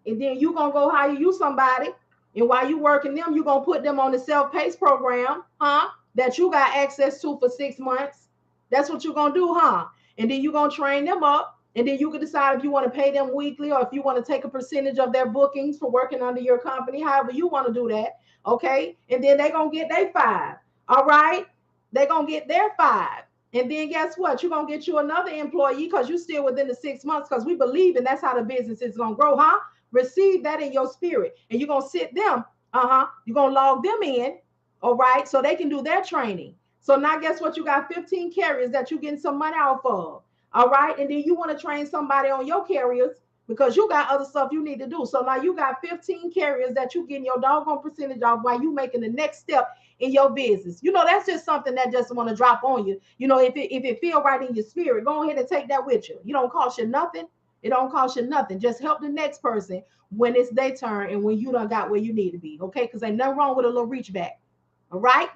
and then you gonna go hire you somebody, and while you working them, you gonna put them on the self-paced program, huh? That you got access to for 6 months. That's what you're gonna do, huh? And then you're gonna train them up, and then you can decide if you want to pay them weekly or if you want to take a percentage of their bookings for working under your company, however you want to do that. Okay. And then they're gonna get their 5. All right. They're gonna get their 5. And then guess what? You're gonna get you another employee because you're still within the 6 months, because we believe and that's how the business is gonna grow, huh? Receive that in your spirit. And you're gonna sit them, you're gonna log them in, all right, so they can do their training. So now guess what? You got 15 carriers that you're getting some money off of. All right. And then you want to train somebody on your carriers because you got other stuff you need to do. So now you got 15 carriers that you getting your doggone percentage off while you making the next step in your business. That's just something that just want to drop on you. If it feel right in your spirit, go ahead and take that with you. You don't cost you nothing. It don't cost you nothing. Just help the next person when it's their turn and when you done got where you need to be. Okay. Because ain't nothing wrong with a little reach back. All right.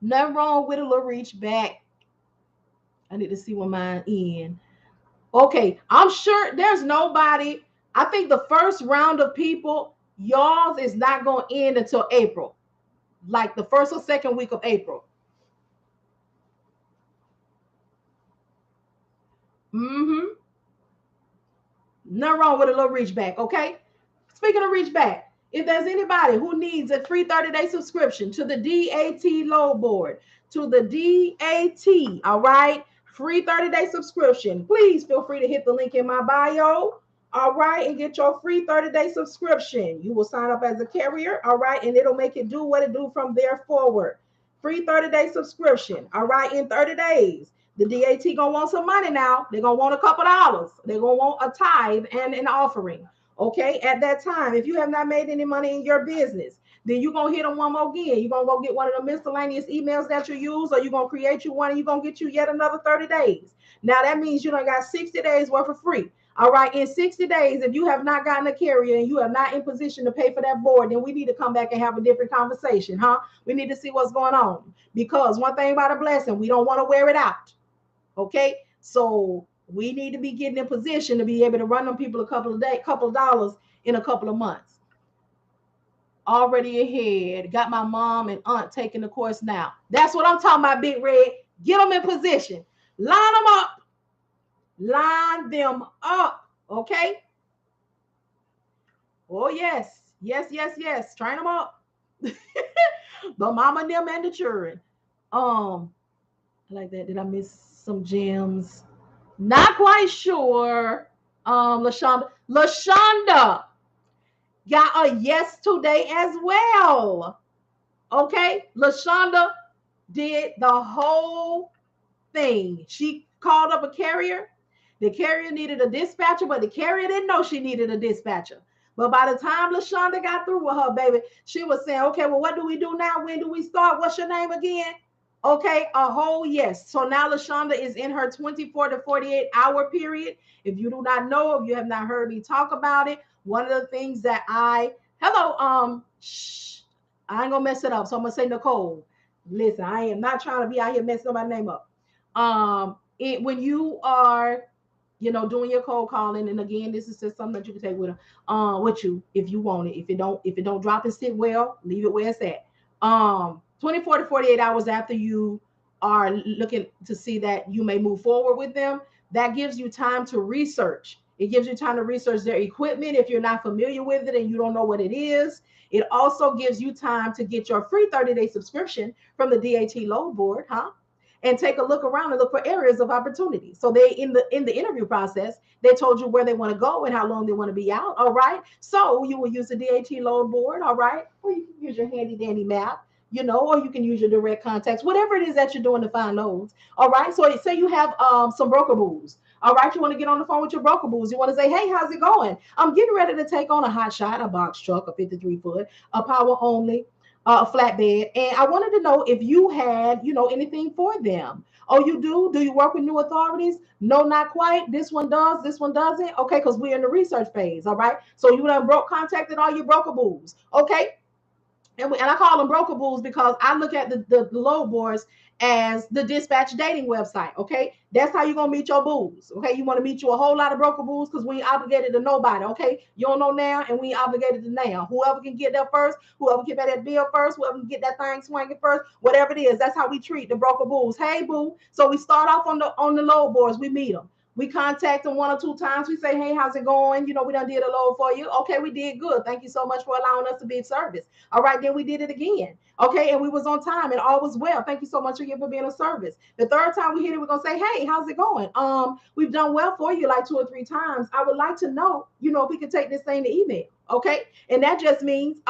Nothing wrong with a little reach back. I need to see where mine in. Okay, I'm sure there's nobody. I think the first round of people, y'all's is not going to end until April, like the first or second week of April. Mm-hmm. Nothing wrong with a little reach back, okay? Speaking of reach back, if there's anybody who needs a free 30-day subscription to the DAT load board, to the DAT, all right, free 30-day subscription, please feel free to hit the link in my bio, all right, and get your free 30-day subscription. You will sign up as a carrier, all right, and it'll make it do what it do from there forward. Free 30-day subscription, all right, in 30 days. The DAT gonna want some money now. They're gonna want a couple dollars. They're gonna want a tithe and an offering. Okay, at that time, if you have not made any money in your business, then you're gonna hit them one more again. You're gonna go get one of the miscellaneous emails that you use, or you're gonna create you one and you're gonna get you yet another 30 days. Now that means you done got 60 days worth of free. All right, in 60 days, if you have not gotten a carrier and you are not in position to pay for that board, then we need to come back and have a different conversation, huh? We need to see what's going on. Because one thing about a blessing, we don't want to wear it out. Okay, so we need to be getting in position to be able to run them people a couple of dollars in a couple of months. Already ahead. Got my mom and aunt taking the course now. That's what I'm talking about, Big Red. Get them in position. Line them up. Line them up. Okay. Oh, yes. Yes, yes, yes. Train them up. The mama, them, and the children. I like that. Did I miss some gems? Not quite sure. LaShonda got a yes today as well. Okay, LaShonda did the whole thing. She called up a carrier. The carrier needed a dispatcher, but the carrier didn't know she needed a dispatcher. But by the time LaShonda got through with her, baby, she was saying, okay, well, what do we do now? When do we start? What's your name again? Okay, a whole yes. So now LaShonda is in her 24 to 48 hour period. If you do not know, if you have not heard me talk about it, one of the things that I ain't gonna mess it up. So I'm gonna say Nicole. Listen, I am not trying to be out here messing my name up. When you are, doing your cold calling, and again, this is just something that you can take with you if you want it. If it don't drop and sit well, leave it where it's at. 24 to 48 hours after you are looking to see that you may move forward with them, that gives you time to research. It gives you time to research their equipment if you're not familiar with it and you don't know what it is. It also gives you time to get your free 30-day subscription from the DAT load board, huh? And take a look around and look for areas of opportunity. So they in the interview process, they told you where they want to go and how long they want to be out. All right. So you will use the DAT load board, all right, or you can use your handy dandy map, or you can use your direct contacts, whatever it is that you're doing to find those. All right. So say you have some broker booths. All right. You want to get on the phone with your broker booths. You want to say, hey, how's it going? I'm getting ready to take on a hot shot, a box truck, a 53 foot, a power only, a flatbed, and I wanted to know if you had, anything for them. Oh, you do? Do you work with new authorities? No, not quite. This one does, this one doesn't. Okay, because we're in the research phase. All right. So you done contacted all your broker booths. Okay. And I call them broker bulls because I look at the load boards as the dispatch dating website. Okay, that's how you're gonna meet your bulls. Okay, you want to meet you a whole lot of broker bulls because we ain't obligated to nobody. Okay, you don't know now, and we ain't obligated to now. Whoever can get there first, whoever can pay that bill first, whoever can get that thing swinging first, whatever it is, that's how we treat the broker bulls. Hey, boo. So we start off on the load boards. We meet them. We contact them 1 or 2 times. We say, hey, how's it going? We done did a load for you. Okay, we did good. Thank you so much for allowing us to be of service. All right, then we did it again. Okay, and we was on time and all was well. Thank you so much for being of service. The third time we hit it, we're gonna say, hey, how's it going? We've done well for you like 2 or 3 times. I would like to know, if we can take this thing to email. Okay, and that just means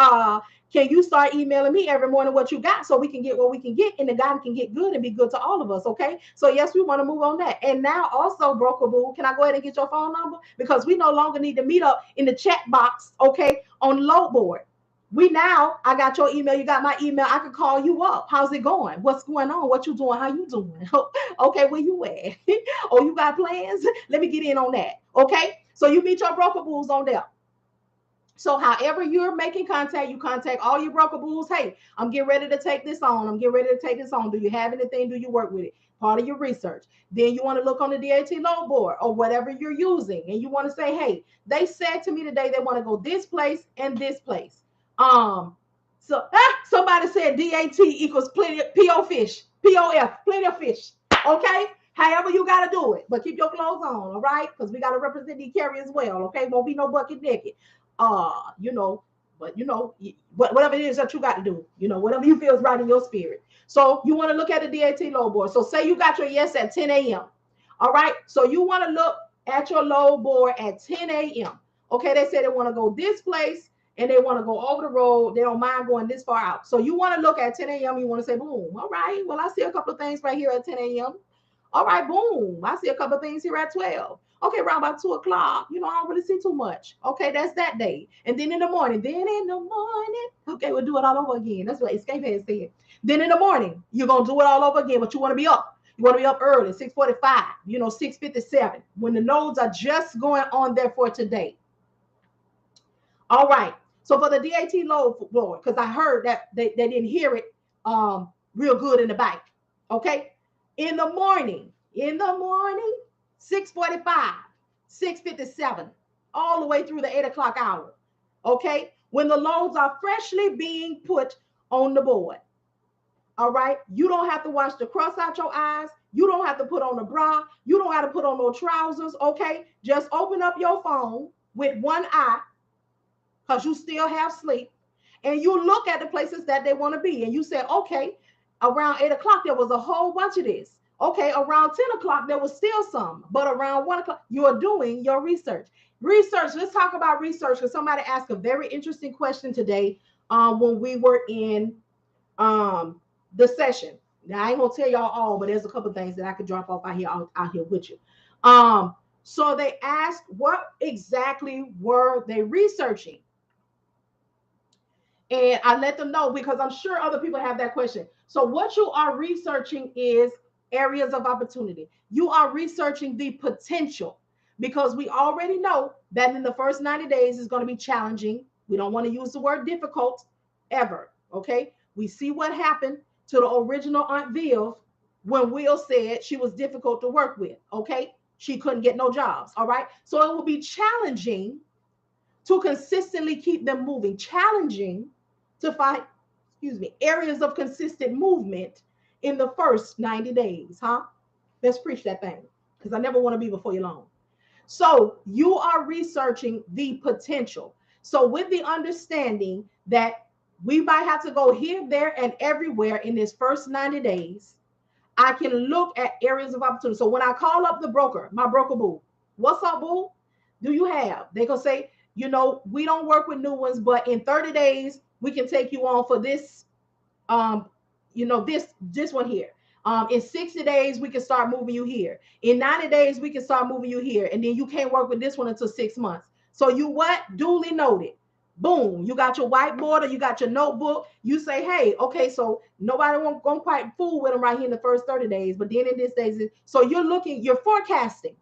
can you start emailing me every morning what you got so we can get what we can get and the guy can get good and be good to all of us, okay? So yes, we want to move on that. And now also, Broker Boo, can I go ahead and get your phone number? Because we no longer need to meet up in the chat box, okay, on the load board. I got your email, you got my email, I can call you up. How's it going? What's going on? What you doing? How you doing? Okay, where you at? Oh, you got plans? Let me get in on that, okay? So you meet your Broker Boos on there. So however you're making contact, you contact all your broker bulls. Hey, I'm getting ready to take this on. I'm getting ready to take this on. Do you have anything? Do you work with it? Part of your research. Then you want to look on the DAT load board or whatever you're using. And you want to say, hey, they said to me today they want to go this place and this place. Somebody said DAT equals plenty of POF, plenty of fish. Okay? However you got to do it. But keep your clothes on, all right? Because we got to represent the carrier as well, okay? Won't be no bucket naked. Whatever it is that you got to do, whatever you feel is right in your spirit. So you want to look at the DAT load board. So say you got your yes at 10 a.m. All right. So you want to look at your load board at 10 a.m. Okay. They say they want to go this place and they want to go over the road. They don't mind going this far out. So you want to look at 10 a.m. You want to say, boom. All right. Well, I see a couple of things right here at 10 a.m. All right. Boom. I see a couple of things here at 12. Okay, around about 2 o'clock, I don't really see too much. Okay, that's that day. And then in the morning, okay, we'll do it all over again. That's what Escape has said. Then in the morning, you're going to do it all over again, but you want to be up. You want to be up early, 6:45, 6:57, when the nodes are just going on there for today. All right, so for the DAT load board, because I heard that they didn't hear it real good in the back. Okay, in the morning, 6:45, 6:57, all the way through the 8 o'clock hour. Okay, when the loads are freshly being put on the board. All right, you don't have to wash the crust out your eyes. You don't have to put on a bra. You don't have to put on no trousers. Okay, just open up your phone with one eye because you still have sleep, and you look at the places that they want to be, and you say, okay, around 8 o'clock there was a whole bunch of this. Okay, around 10 o'clock, there was still some, but around 1 o'clock, you are doing your research. Let's talk about research, because somebody asked a very interesting question today when we were in the session. Now, I ain't going to tell y'all all, but there's a couple of things that I could drop off out here with you. So they asked, what exactly were they researching? And I let them know because I'm sure other people have that question. So what you are researching is areas of opportunity. You are researching the potential because we already know that in the first 90 days is going to be challenging. We don't want to use the word difficult ever. Okay. We see what happened to the original Aunt Viv when Will said she was difficult to work with. Okay. She couldn't get no jobs. All right. So it will be challenging to consistently keep them moving, challenging to find, areas of consistent movement in the first 90 days, huh? Let's preach that thing because I never want to be before you long. So you are researching the potential. So with the understanding that we might have to go here, there, and everywhere in this first 90 days, I can look at areas of opportunity. So when I call up the broker, my broker boo, what's up, boo? Do you have? They gonna say, we don't work with new ones, but in 30 days, we can take you on for this, this one here. In 60 days, we can start moving you here. In 90 days, we can start moving you here. And then you can't work with this one until 6 months. So you what? Duly noted. Boom, you got your whiteboard or you got your notebook. You say, hey, okay, so nobody won't go quite fool with them right here in the first 30 days, but then in this days, so you're forecasting.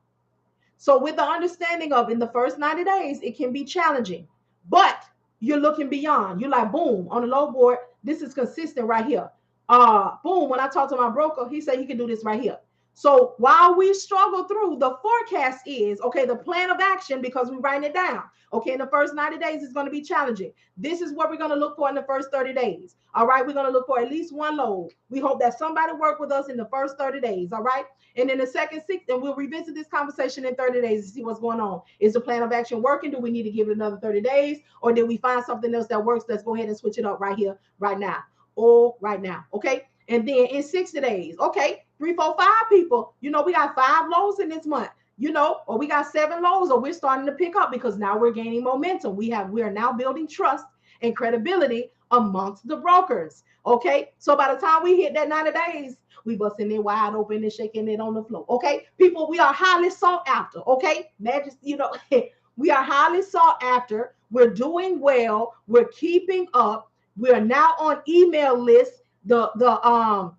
So with the understanding of in the first 90 days, it can be challenging, but you're looking beyond. You're like, boom, on the low board, this is consistent right here. Boom, when I talked to my broker, he said he can do this right here. So while we struggle through, the forecast is, okay, the plan of action, because we're writing it down. Okay, in the first 90 days, it's going to be challenging. This is what we're going to look for in the first 30 days. All right, we're going to look for at least one load. We hope that somebody work with us in the first 30 days. All right. And then the second six, and we'll revisit this conversation in 30 days to see what's going on. Is the plan of action working? Do we need to give it another 30 days? Or did we find something else that works? Let's go ahead and switch it up right here, right now. Or right now. Okay. And then in 60 days, okay, 3, 4, 5 people, we got 5 loads in this month, or we got 7 loads, or we're starting to pick up because now we're gaining momentum. We are now building trust and credibility amongst the brokers. Okay. So by the time we hit that 90 days, we busting it wide open and shaking it on the floor. Okay. People, we are highly sought after. Okay. Majesty, we are highly sought after. We're doing well. We're keeping up. We are now on email lists. The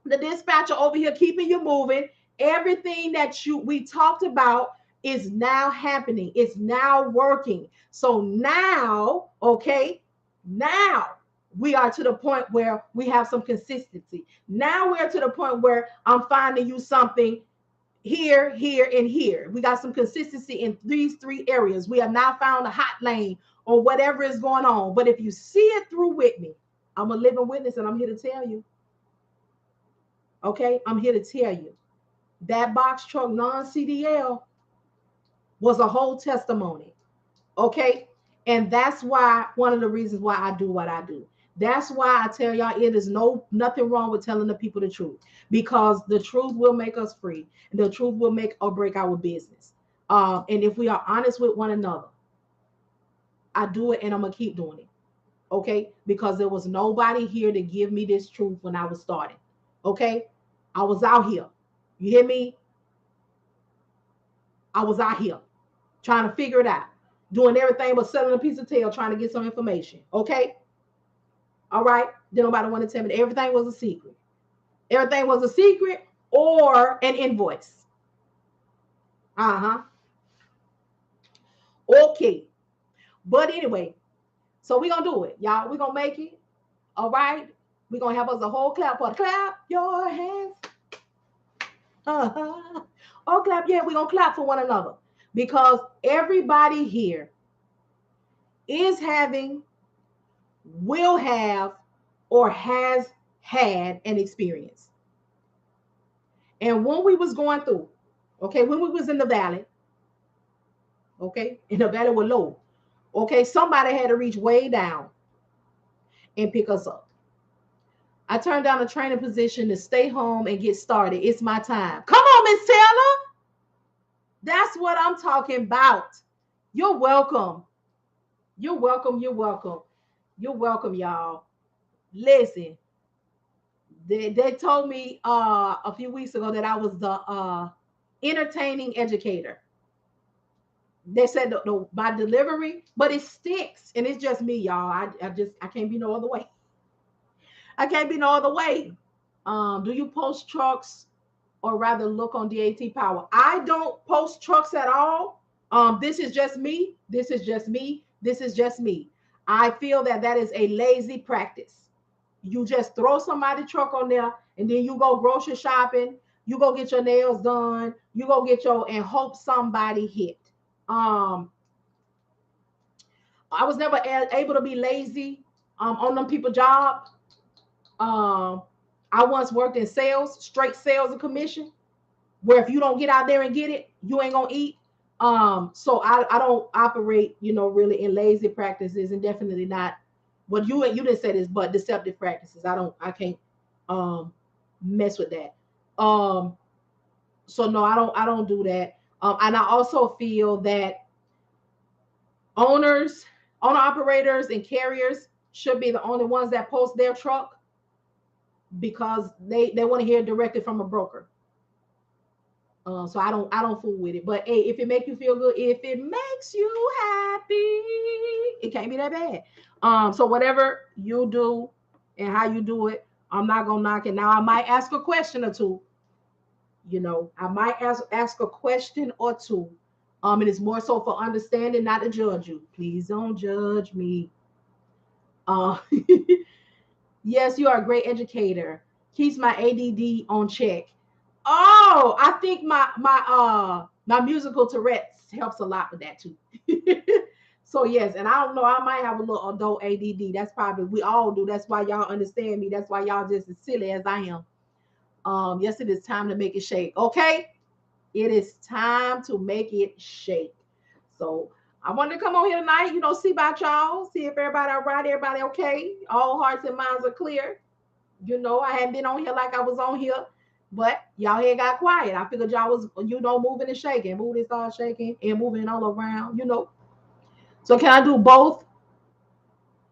dispatcher over here keeping you moving. Everything that we talked about is now happening. It's now working. So now, okay, now we are to the point where we have some consistency. Now we're to the point where I'm finding you something here, here, and here. We got some consistency in these 3 areas. We have now found a hot lane or whatever is going on. But if you see it through with me, I'm a living witness and I'm here to tell you. Okay, I'm here to tell you that box truck non-CDL was a whole testimony. Okay, and that's why one of the reasons why I do what I do. That's why I tell y'all it is nothing wrong with telling the people the truth, because the truth will make us free. And the truth will make or break our business. And if we are honest with one another, I do it and I'm gonna keep doing it. Okay, because there was nobody here to give me this truth when I was starting. Okay, I was out here. You hear me? I was out here trying to figure it out, doing everything but selling a piece of tail, trying to get some information. Okay. All right. Then nobody want to tell me that everything was a secret. Everything was a secret or an invoice. Uh-huh. Okay. But anyway, so we're going to do it, y'all. We're going to make it. All right. We're going to have us a whole clap for clap your hands. Uh-huh. Oh, clap. Yeah, we're going to clap for one another because everybody here is having, will have, or has had an experience. And when we was going through, okay, when we was in the valley, okay, in the valley was low, okay, somebody had to reach way down and pick us up. I turned down a training position to stay home and get started. It's my time. Come on, Miss Taylor. That's what I'm talking about. You're welcome. You're welcome. You're welcome. You're welcome, y'all. Listen, they told me a few weeks ago that I was the entertaining educator. They said my delivery, but it sticks, and it's just me, y'all. I can't be no other way. I can't be no other way. Do you post trucks or rather look on DAT Power? I don't post trucks at all. This is just me. This is just me. This is just me. I feel that is a lazy practice. You just throw somebody's truck on there and then you go grocery shopping. You go get your nails done. You go get and hope somebody hit. I was never able to be lazy on them people job. I once worked in sales, straight sales and commission, where if you don't get out there and get it, you ain't gonna eat. So I don't operate, really in lazy practices, and definitely not. Well, you didn't say this, but deceptive practices. I can't mess with that. So no, I don't do that. And I also feel that owner operators and carriers should be the only ones that post their truck, because they want to hear directly from a broker. So I don't fool with it. But hey, if it make you feel good, if it makes you happy, it can't be that bad. So whatever you do and how you do it, I'm not gonna knock it. Now I might ask a question or two. I might ask a question or two. And it's more so for understanding, not to judge you. Please don't judge me. Uh, yes, you are a great educator. Keeps my ADD on check. Oh, I think my musical Tourette's helps a lot with that too. So yes, and I don't know, I might have a little adult ADD. That's probably we all do. That's why y'all understand me. That's why y'all just as silly as I am. Yes, it is time to make it shake. Okay, it is time to make it shake. So I wanted to come on here tonight, see about y'all, see if everybody all right, everybody okay, all hearts and minds are clear. I hadn't been on here like I was on here, but y'all here got quiet. I figured y'all was, moving and shaking. Moving, start shaking and moving all around. So can I do both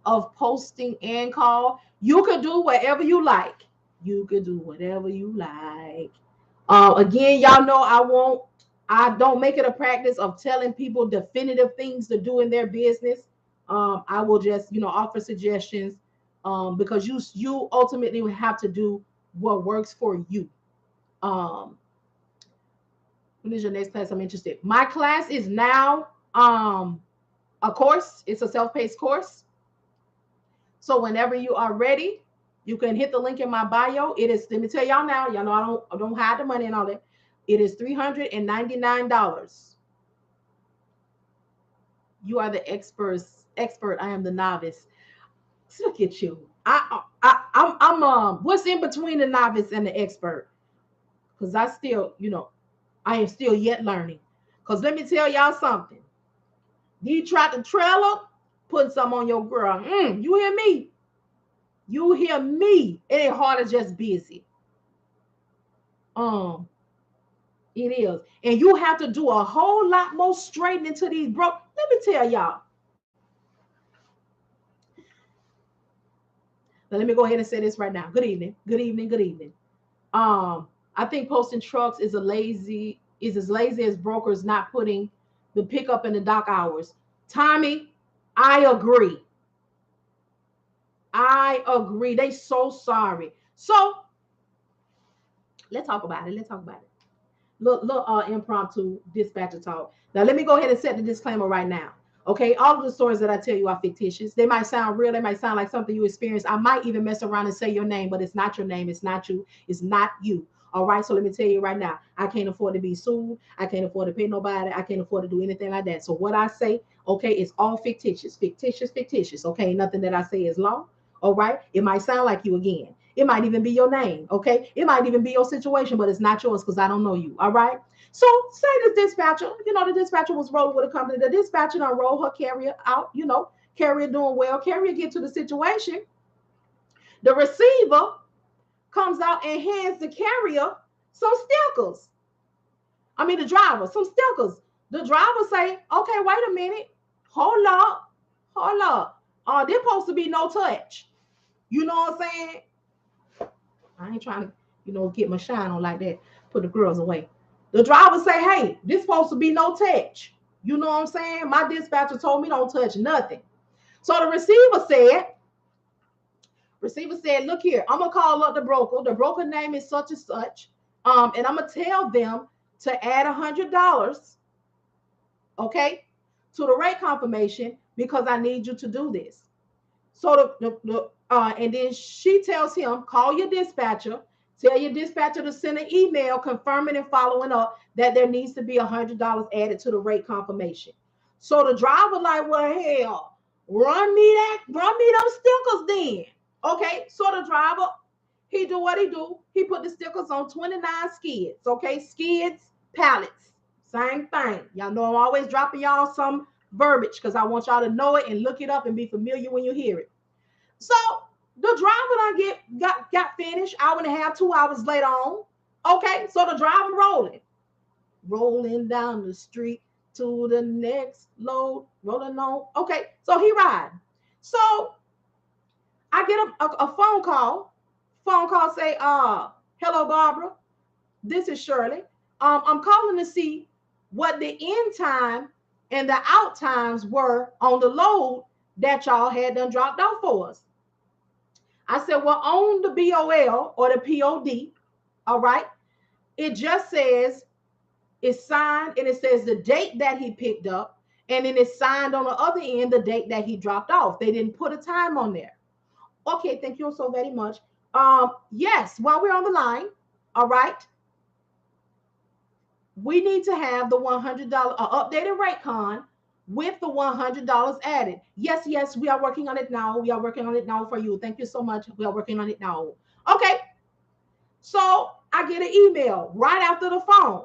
of posting and call? You could do whatever you like. You could do whatever you like. Again, y'all know I don't make it a practice of telling people definitive things to do in their business. I will just, offer suggestions, because you ultimately will have to do what works for you. Um, when is your next class? I'm interested. My class is now a course. It's a self-paced course. So whenever you are ready, you can hit the link in my bio. It is, let me tell y'all now, y'all know I don't hide the money and all that. It is $399. You are the expert. I am the novice. Look at you. I'm what's in between the novice and the expert? Because I still, I am still yet learning. Because let me tell y'all something. You try to trailer, put some on your girl. You hear me? You hear me? It ain't hard, as just busy. It is. And you have to do a whole lot more straightening to these broke. Let me tell y'all. Now let me go ahead and say this right now. Good evening. Good evening. Good evening. I think posting trucks is as lazy as brokers not putting the pickup in the dock hours. Tommy, I agree. I agree. They so sorry. So let's talk about it. Let's talk about it. Look, impromptu dispatcher talk. Now let me go ahead and set the disclaimer right now. Okay, all of the stories that I tell you are fictitious. They might sound real. They might sound like something you experienced. I might even mess around and say your name, but it's not your name. It's not you. It's not you. All right. So let me tell you right now, I can't afford to be sued. I can't afford to pay nobody. I can't afford to do anything like that. So what I say, okay, it's all fictitious, fictitious, fictitious. Okay, nothing that I say is law. All right. It might sound like you again. It might even be your name. Okay. It might even be your situation, but it's not yours because I don't know you. All right. So say the dispatcher, the dispatcher was rolling with a company. The dispatcher done roll her carrier out, carrier doing well. Carrier get to the situation. The receiver comes out and hands the carrier some stickers. I mean, the driver, some stickers. The driver say, okay, wait a minute. Hold up. Hold up. There's supposed to be no touch. You know what I'm saying? I ain't trying to, get my shine on like that. Put the girls away. The driver say, hey, this supposed to be no touch. You know what I'm saying? My dispatcher told me don't touch nothing. So the receiver said, look here, I'm going to call up the broker. The broker name is such and such. And I'm going to tell them to add $100, okay, to the rate confirmation because I need you to do this. So and then she tells him, call your dispatcher, tell your dispatcher to send an email confirming and following up that there needs to be $100 added to the rate confirmation. So the driver like, well, hell, run me those stickers then. Okay, so the driver, he do what he do. He put the stickers on 29 skids. Okay, skids, pallets, same thing. Y'all know I'm always dropping y'all some verbiage because I want y'all to know it and look it up and be familiar when you hear it. So the driver got finished, hour and a half, 2 hours later on. Okay, so the driver rolling down the street to the next load, rolling on. Okay, so he ride. So I get a phone call. Phone call say, hello, Barbara. This is Shirley. I'm calling to see what the in time and the out times were on the load that y'all had done dropped off for us. I said, well, on the BOL or the POD, all right, it just says it's signed and it says the date that he picked up, and then it's signed on the other end the date that he dropped off. They didn't put a time on there. Okay, thank you so very much. Yes, while we're on the line, all right, we need to have the $100 updated rate con with the $100 added. Yes, yes, we are working on it now. We are working on it now for you. Thank you so much. We are working on it now. Okay, so I get an email right after the phone.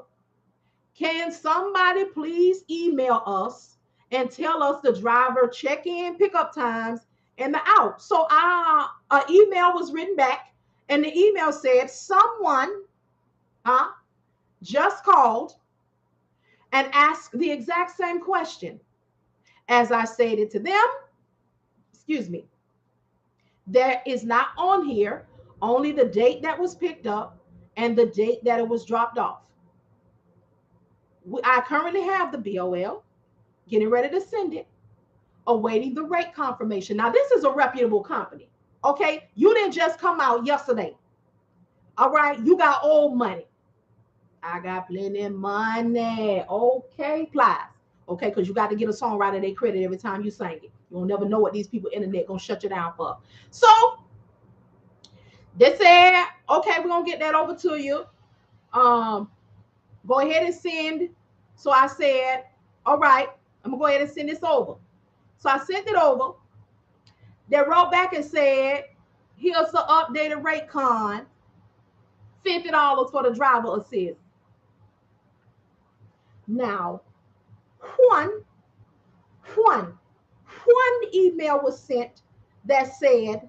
Can somebody please email us and tell us the driver check-in, pickup times, and the out? So an email was written back, and the email said someone just called and asked the exact same question as I stated to them. Excuse me. There is not on here only the date that was picked up and the date that it was dropped off. I currently have the BOL, getting ready to send it, awaiting the rate confirmation. Now, this is a reputable company, okay? You didn't just come out yesterday, all right? You got old money. I got plenty of money, okay, Plies, okay? Because you got to get a songwriter their credit every time you sing it. You'll never know what these people internet going to shut you down for. So, they said, okay, we're going to get that over to you. Go ahead and send. So I said, all right, I'm going to go ahead and send this over. So I sent it over. They wrote back and said, here's the updated rate con, $50 for the driver assist. Now, one email was sent that said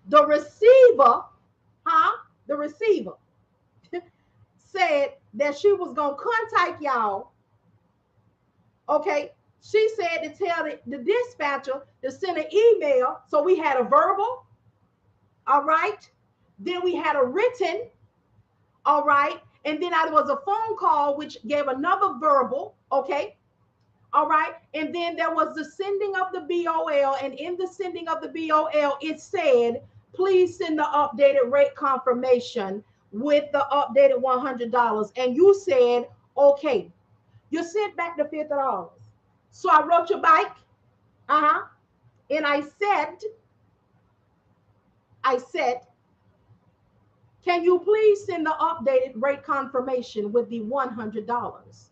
the receiver said that she was going to contact y'all. Okay, she said to tell the dispatcher to send an email. So we had a verbal, all right. Then we had a written, all right. And then there was a phone call, which gave another verbal, okay. All right. And then there was the sending of the BOL. And in the sending of the BOL, it said, please send the updated rate confirmation with the updated $100. And you said, okay. You sent back the $50. So I wrote you back. And I said, can you please send the updated rate confirmation with the $100?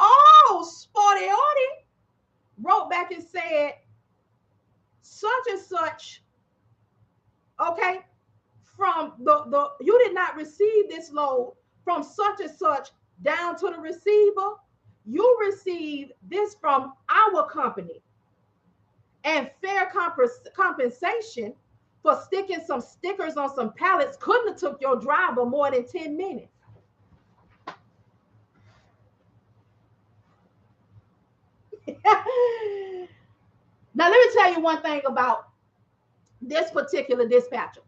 Oh, Sporty wrote back and said, such and such, okay, from the you did not receive this load from such and such down to the receiver. You received this from our company, and fair compensation for sticking some stickers on some pallets couldn't have took your driver more than 10 minutes. Now, let me tell you one thing about this particular dispatcher.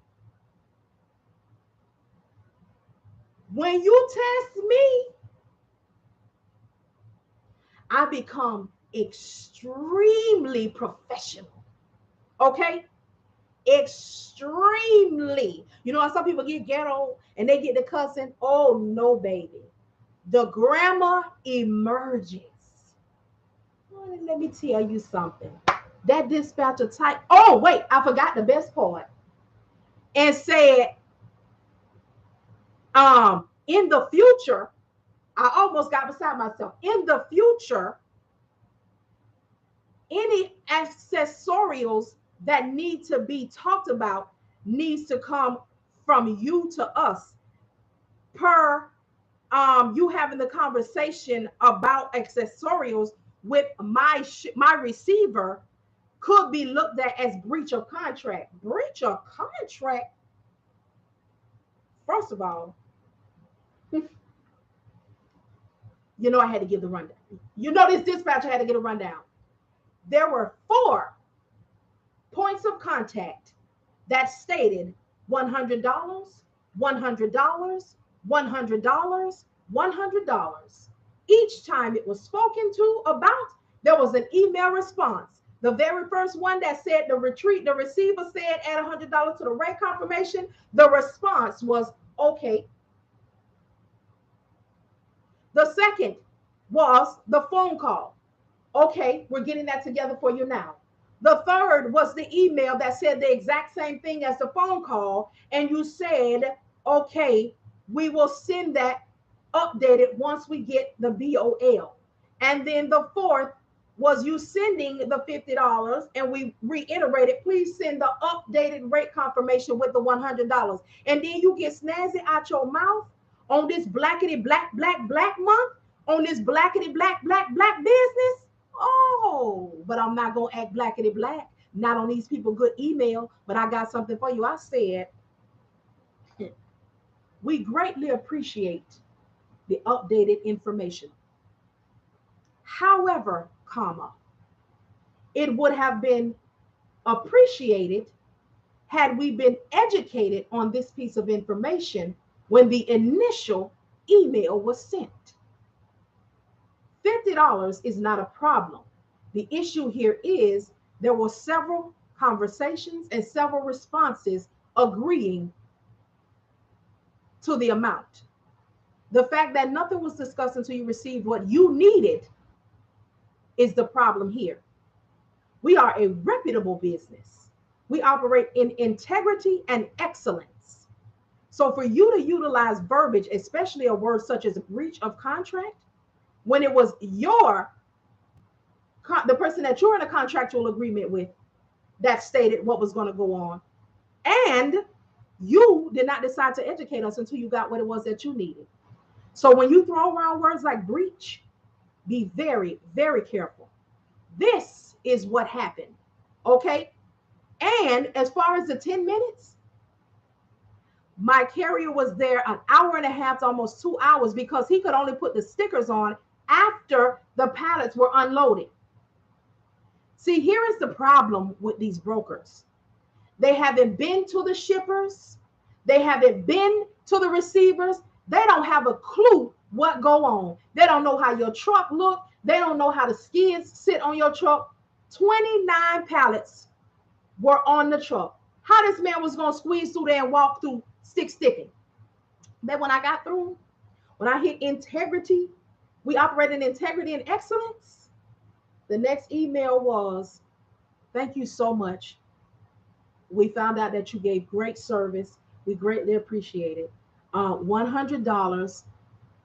When you test me, I become extremely professional. Okay? Extremely. You know how some people get ghetto and they get the cussing? Oh, no, baby. The grammar emerges. Let me tell you something. That dispatcher typed, oh, wait, I forgot the best part. And said, in the future, I almost got beside myself. In the future, any accessorials that need to be talked about needs to come from you to us, per you having the conversation about accessorials with my receiver could be looked at as breach of contract. Breach of contract? First of all, you know, I had to give the rundown. You know, this dispatcher had to get a rundown. There were 4 points of contact that stated $100, $100, $100, $100. Each time it was spoken to about, there was an email response. The very first one that said the receiver said add $100 to the rate confirmation. The response was okay. The second was the phone call. Okay, we're getting that together for you now. The third was the email that said the exact same thing as the phone call, and you said, okay, we will send that updated once we get the BOL. And then the fourth was you sending the $50, and we reiterated, please send the updated rate confirmation with the $100. And then you get snazzy out your mouth on this blackety black month, on this blackety black business. Oh, but I'm not gonna act blackety black, not on these people good email. But I got something for you. I said, we greatly appreciate the updated information. However, comma, it would have been appreciated had we been educated on this piece of information when the initial email was sent. $50 is not a problem. The issue here is there were several conversations and several responses agreeing to the amount. The fact that nothing was discussed until you received what you needed is the problem here. We are a reputable business. We operate in integrity and excellence. So for you to utilize verbiage, especially a word such as breach of contract, when it was the person that you're in a contractual agreement with that stated what was going to go on, and you did not decide to educate us until you got what it was that you needed. So when you throw around words like breach, be very, very careful. This is what happened, okay? And as far as the 10 minutes, my carrier was there an hour and a half to almost 2 hours because he could only put the stickers on after the pallets were unloaded. See, here is the problem with these brokers. They haven't been to the shippers. They haven't been to the receivers. They don't have a clue what go on. They don't know how your truck look. They don't know how the skids sit on your truck. 29 pallets were on the truck. How this man was going to squeeze through there and walk through stick sticking. Then when I got through, when I hit integrity, we operate in integrity and excellence. The next email was, thank you so much. We found out that you gave great service. We greatly appreciate it. $100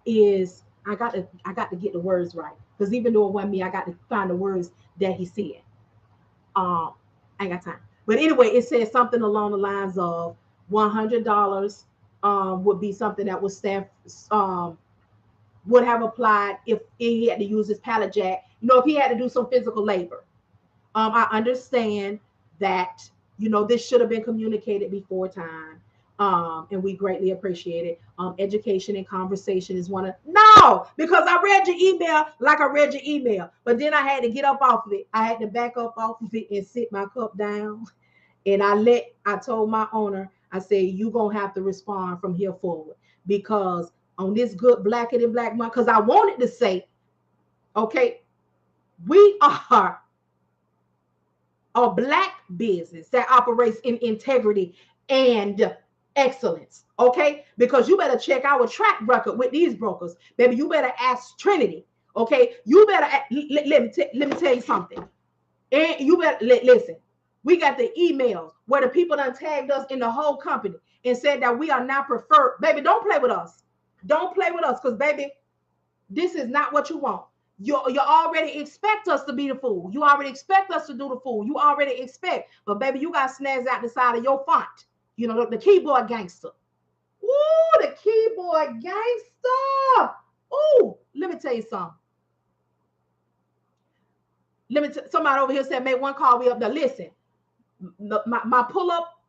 is, I got to get the words right. Because even though it wasn't me, I got to find the words that he said. I ain't got time. But anyway, it says something along the lines of $100 would be something that was staff would have applied if he had to use his pallet jack. You know, if he had to do some physical labor. I understand that, you know, this should have been communicated before time. And we greatly appreciate it. Education and conversation is one of, no, because I read your email like I read your email, but then I had to get up off of it. I had to back up off of it and sit my cup down. And I told my owner, I said, you gonna have to respond from here forward, because on this good blackety black month, because I wanted to say, okay, we are a black business that operates in integrity and excellence, okay? Because you better check our track record with these brokers, baby. You better ask Trinity, okay? You better let me tell you something. And you better listen. We got the emails where the people done tagged us in the whole company and said that we are now preferred. Baby, don't play with us. Don't play with us, because baby, this is not what you want. You already expect us to be the fool. You already expect us to do the fool. You already expect, but baby, you got snags out the side of your font. You know, the keyboard gangster. Ooh, the keyboard gangster. Ooh, let me tell you something. Somebody over here said, make one call, we up there. Listen, my pull-up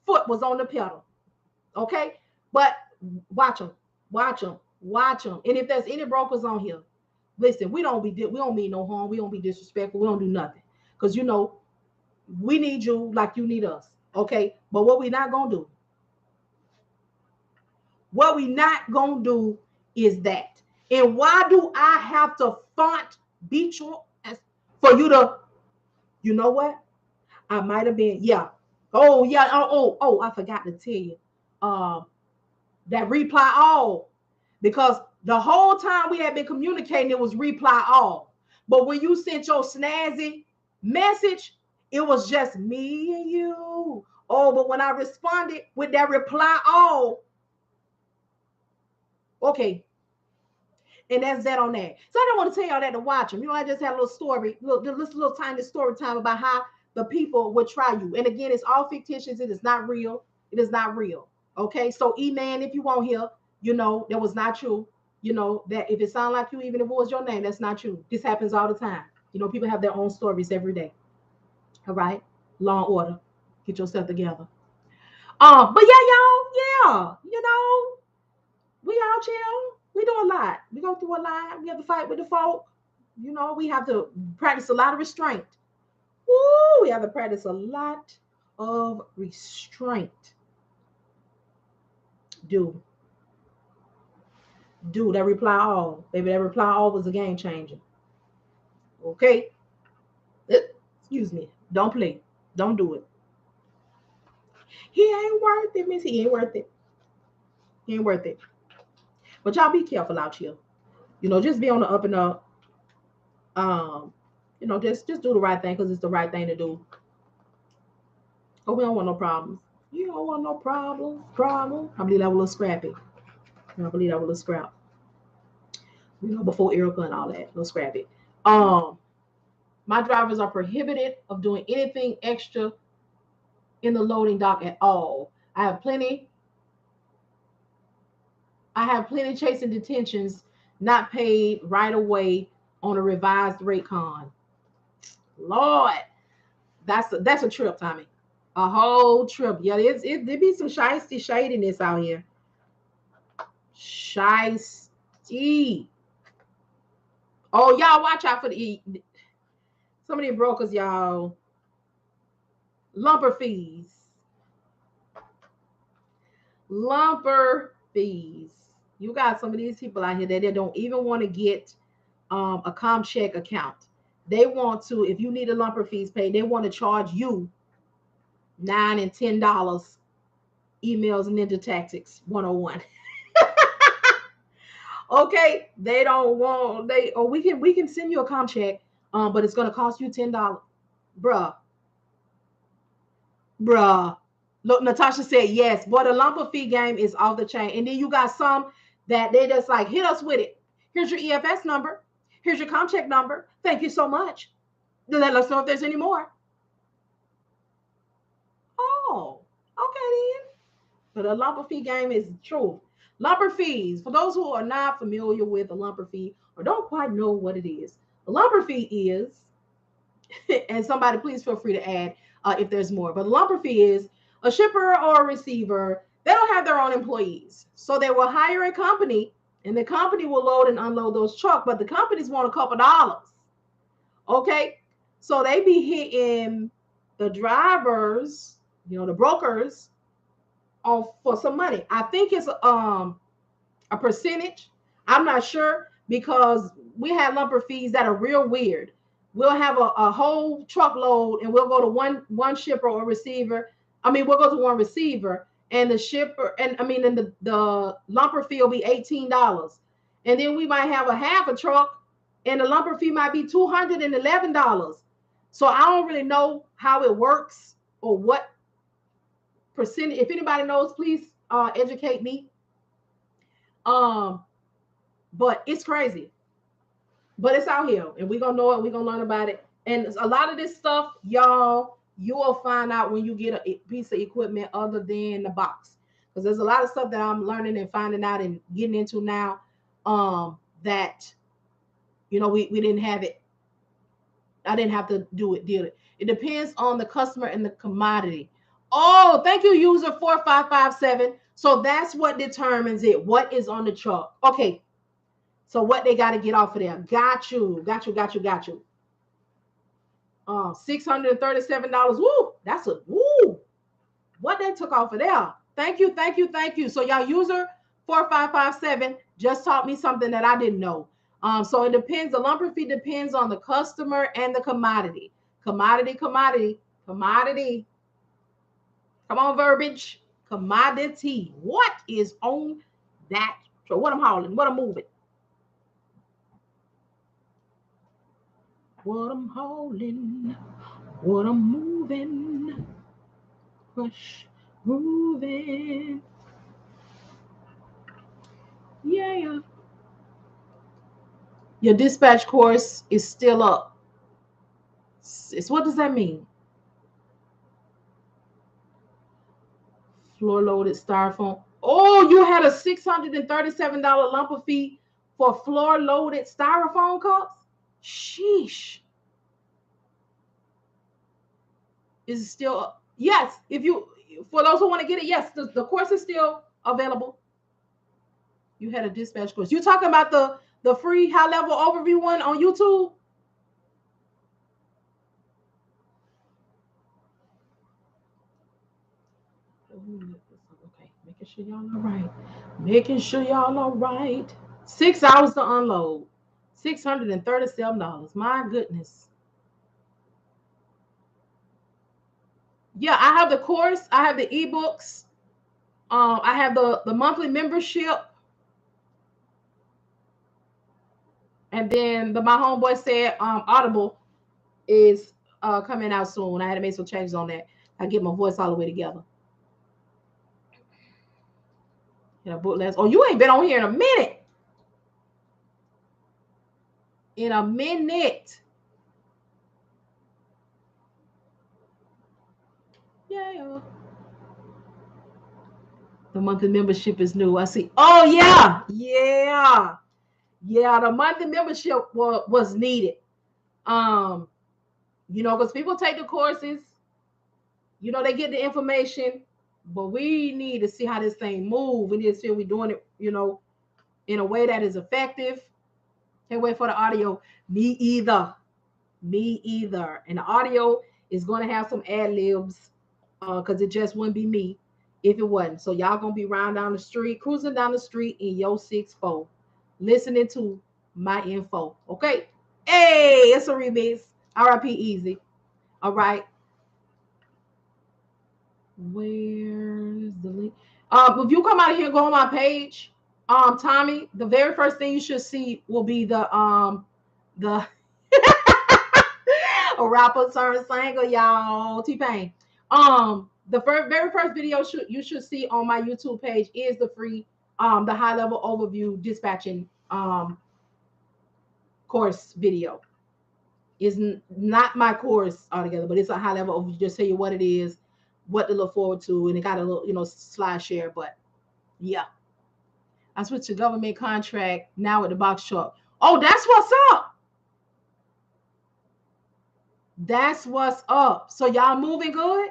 foot was on the pedal. Okay? But watch them. And if there's any brokers on here, listen, we don't mean no harm. We don't be disrespectful. We don't do nothing. Because, you know, we need you like you need us. Okay? But what we're not going to do, What we not gonna do is that. And why do I have to font beat you for you to, you know what? I might have been, yeah. Oh, yeah. Oh, I forgot to tell you. Um, that reply all. Because the whole time we had been communicating, it was reply all. But when you sent your snazzy message, it was just me and you. Oh, but when I responded with that reply all, okay. And that's that on that. So I don't want to tell y'all that to watch them. You know, I just had a little story, little tiny story time about how the people would try you. And again, it's all fictitious. It is not real. It is not real. Okay. So E-Man, if you won't hear, you know, that was not you. You know, that if it sounds like you, even if it was your name, that's not you. This happens all the time. You know, people have their own stories every day. All right. Law and order. Get yourself together. But yeah, y'all, yeah, you know, we all chill. We do a lot. We go through a lot. We have to fight with the folk. You know, we have to practice a lot of restraint. Woo, we have to practice a lot of restraint. Do. Do that reply all. Baby, that reply all was a game changer. Okay? Excuse me. Don't play. Don't do it. He ain't worth it, miss. He ain't worth it. He ain't worth it. But y'all be careful out here. You know, just be on the up and up. Um, you know, just do the right thing because it's the right thing to do. Oh, we don't want no problems. You don't want no problem. I believe that was a little scrappy. I believe that was a little scrap. You know, before Erica and all that, a little scrappy. Um, my drivers are prohibited of doing anything extra in the loading dock at all. I have plenty chasing detentions not paid right away on a revised rate con. Lord, that's a trip, Tommy. A whole trip. Yeah, there be some shadiness out here. Shiesty. Oh, y'all watch out for some of the brokers, y'all. Lumper fees. Lumper fees. You got some of these people out here that they don't even want to get a ComCheck account. They want to, if you need a lumper fees paid, they want to charge you $9 and $10 emails and ninja tactics 101. Okay, they don't want we can send you a ComCheck, but it's gonna cost you $10. Bruh. Look, Natasha said yes. Boy, the lumper fee game is off the chain. And then you got some that they just like hit us with it. Here's your EFS number. Here's your ComCheck number. Thank you so much. Let us know if there's any more. Oh, okay then. But the lumper fee game is true. Lumper fees, for those who are not familiar with a lumper fee or don't quite know what it is, a lumper fee is, and somebody please feel free to add if there's more, but a lumper fee is a shipper or a receiver. They don't have their own employees. So they will hire a company and the company will load and unload those trucks, but the companies want a couple dollars. Okay. So they be hitting the drivers, you know, the brokers for some money. I think it's a percentage. I'm not sure because we have lumper fees that are real weird. We'll have a whole truckload and we'll go to one shipper or receiver. I mean, we'll go to one receiver and the shipper and the lumper fee will be $18. And then we might have a half a truck and the lumper fee might be $211. So I don't really know how it works or what percentage. If anybody knows, please educate me. But it's crazy. But it's out here, and we're gonna know it. We're gonna learn about it. And a lot of this stuff, y'all, you will find out when you get a piece of equipment other than the box. Because there's a lot of stuff that I'm learning and finding out and getting into now. That you know we didn't have it. I didn't have to deal it. It depends on the customer and the commodity. Oh, thank you, user 4557. So that's what determines it. What is on the truck? Okay. So what they got to get off of there? Got you. $637. Woo! That's a woo! What they took off of there? Thank you. So y'all user 4557 just taught me something that I didn't know. So it depends. The lumper fee depends on the customer and the commodity. Commodity. Come on, verbiage. Commodity. What is on that? So what I'm hauling, what I'm moving. What I'm hauling, what I'm moving. Push, moving. Yeah. Your dispatch course is still up. What does that mean? Floor loaded styrofoam. Oh, you had a $637 lumper fee for floor loaded styrofoam cups? Sheesh. Is it still up? Yes. If you, for those who want to get it, yes, the course is still available. You had a dispatch course. You talking about the free high level overview one on YouTube? Okay, making sure y'all all right. Making sure y'all all right. 6 hours to unload. $637. My goodness. Yeah, I have the course. I have the ebooks. I have the monthly membership. And then my homeboy said Audible is coming out soon. I had to make some changes on that. I get my voice all the way together. Yeah, book last. Oh, you ain't been on here in a minute. In a minute. Yeah. The monthly membership is new. I see. Oh yeah. The monthly membership was needed. Because people take the courses, they get the information, but we need to see how this thing move. We need to see if we're doing it, in a way that is effective. Can't wait for the audio. Me either. And the audio is going to have some ad libs, because it just wouldn't be me if it wasn't. So y'all gonna be cruising down the street in your 6'4", listening to my info. Okay. Hey, it's a remix. R.I.P. Easy. All right. Where's the link? If you come out of here, go on my page. Tommy, the very first thing you should see will be the a rapper turned singer, y'all. T-Pain. The very first video you should see on my YouTube page is the free the high level overview dispatching course video. Is not my course altogether, but it's a high level overview. Just tell you what it is, what to look forward to, and it got a little slide share. But yeah, I switched to government contract now with the box truck. Oh, that's what's up. That's what's up. So y'all moving good?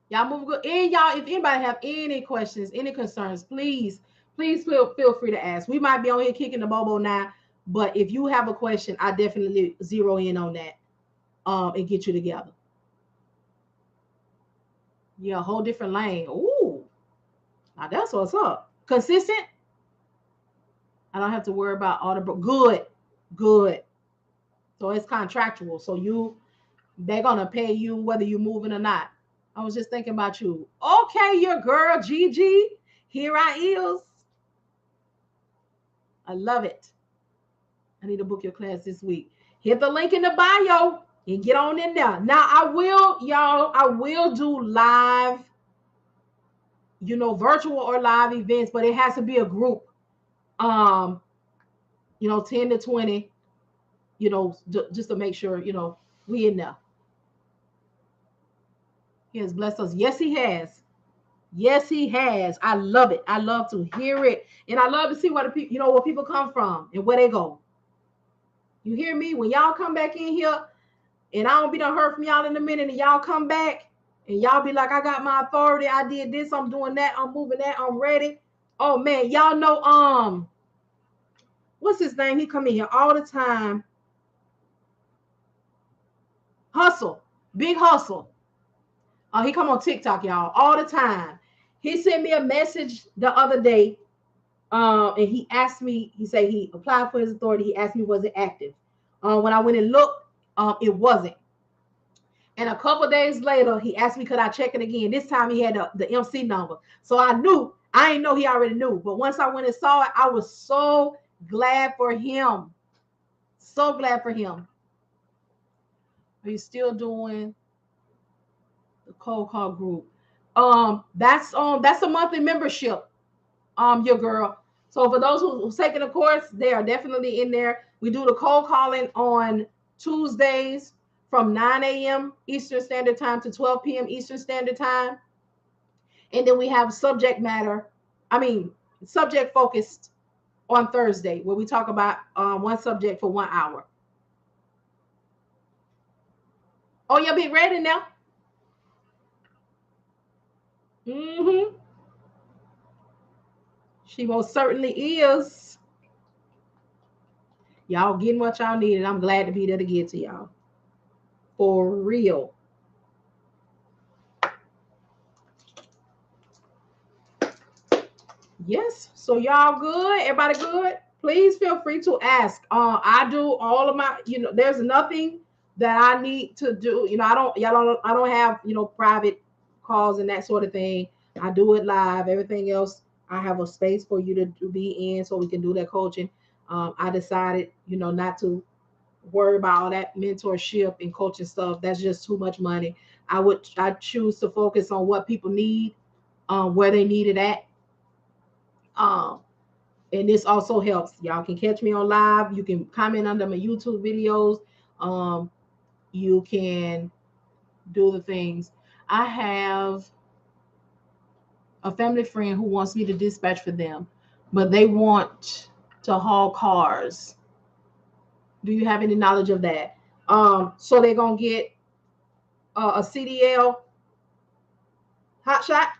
Y'all moving good? And y'all, if anybody have any questions, any concerns, please feel free to ask. We might be on here kicking the bobo now, but if you have a question, I definitely zero in on that and get you together. Yeah, a whole different lane. Ooh, now that's what's up. Consistent. I don't have to worry about all the good. So it's contractual. So they're gonna pay you whether you're moving or not. I was just thinking about you. Okay, your girl Gigi. Here I is. I love it. I need to book your class this week. Hit the link in the bio and get on in there. Now I will do live, virtual or live events, but it has to be a group. 10 to 20, just to make sure, we in there. He has blessed us. Yes, he has. Yes, he has. I love it. I love to hear it. And I love to see where people come from and where they go. You hear me? When y'all come back in here, and I don't be done heard from y'all in a minute, and y'all come back, and y'all be like, I got my authority. I did this. I'm doing that. I'm moving that. I'm ready. Oh, man. Y'all know, what's his name? He come in here all the time. Hustle. Big Hustle. He come on TikTok, y'all, all the time. He sent me a message the other day. And he asked me, he said he applied for his authority. He asked me, was it active? When I went and looked, it wasn't. And a couple days later, he asked me, could I check it again? This time he had the MC number. So I knew, I didn't know he already knew. But once I went and saw it, I was so glad for him. So glad for him. Are you still doing the cold call group? That's a monthly membership. Your girl. So for those who's taking the course, they are definitely in there. We do the cold calling on Tuesdays from 9 a.m. Eastern Standard Time to 12 p.m. Eastern Standard Time. And then we have subject focused on Thursday, where we talk about one subject for 1 hour. Oh, you'll be ready now? Mm-hmm. She most certainly is. Y'all getting what y'all need, and I'm glad to be there to get to y'all. For real. Yes. So y'all good? Everybody good? Please feel free to ask. I do all of my, there's nothing that I need to do. I don't have, private calls and that sort of thing. I do it live. Everything else, I have a space for you to be in so we can do that coaching. I decided, not to worry about all that mentorship and coaching stuff. That's just too much money. I choose to focus on what people need, where they need it at. And this also helps. Y'all can catch me on live. You can comment under my YouTube videos. You can do the things. I have a family friend who wants me to dispatch for them, but they want to haul cars. Do you have any knowledge of that? So they're gonna get a CDL hot shot.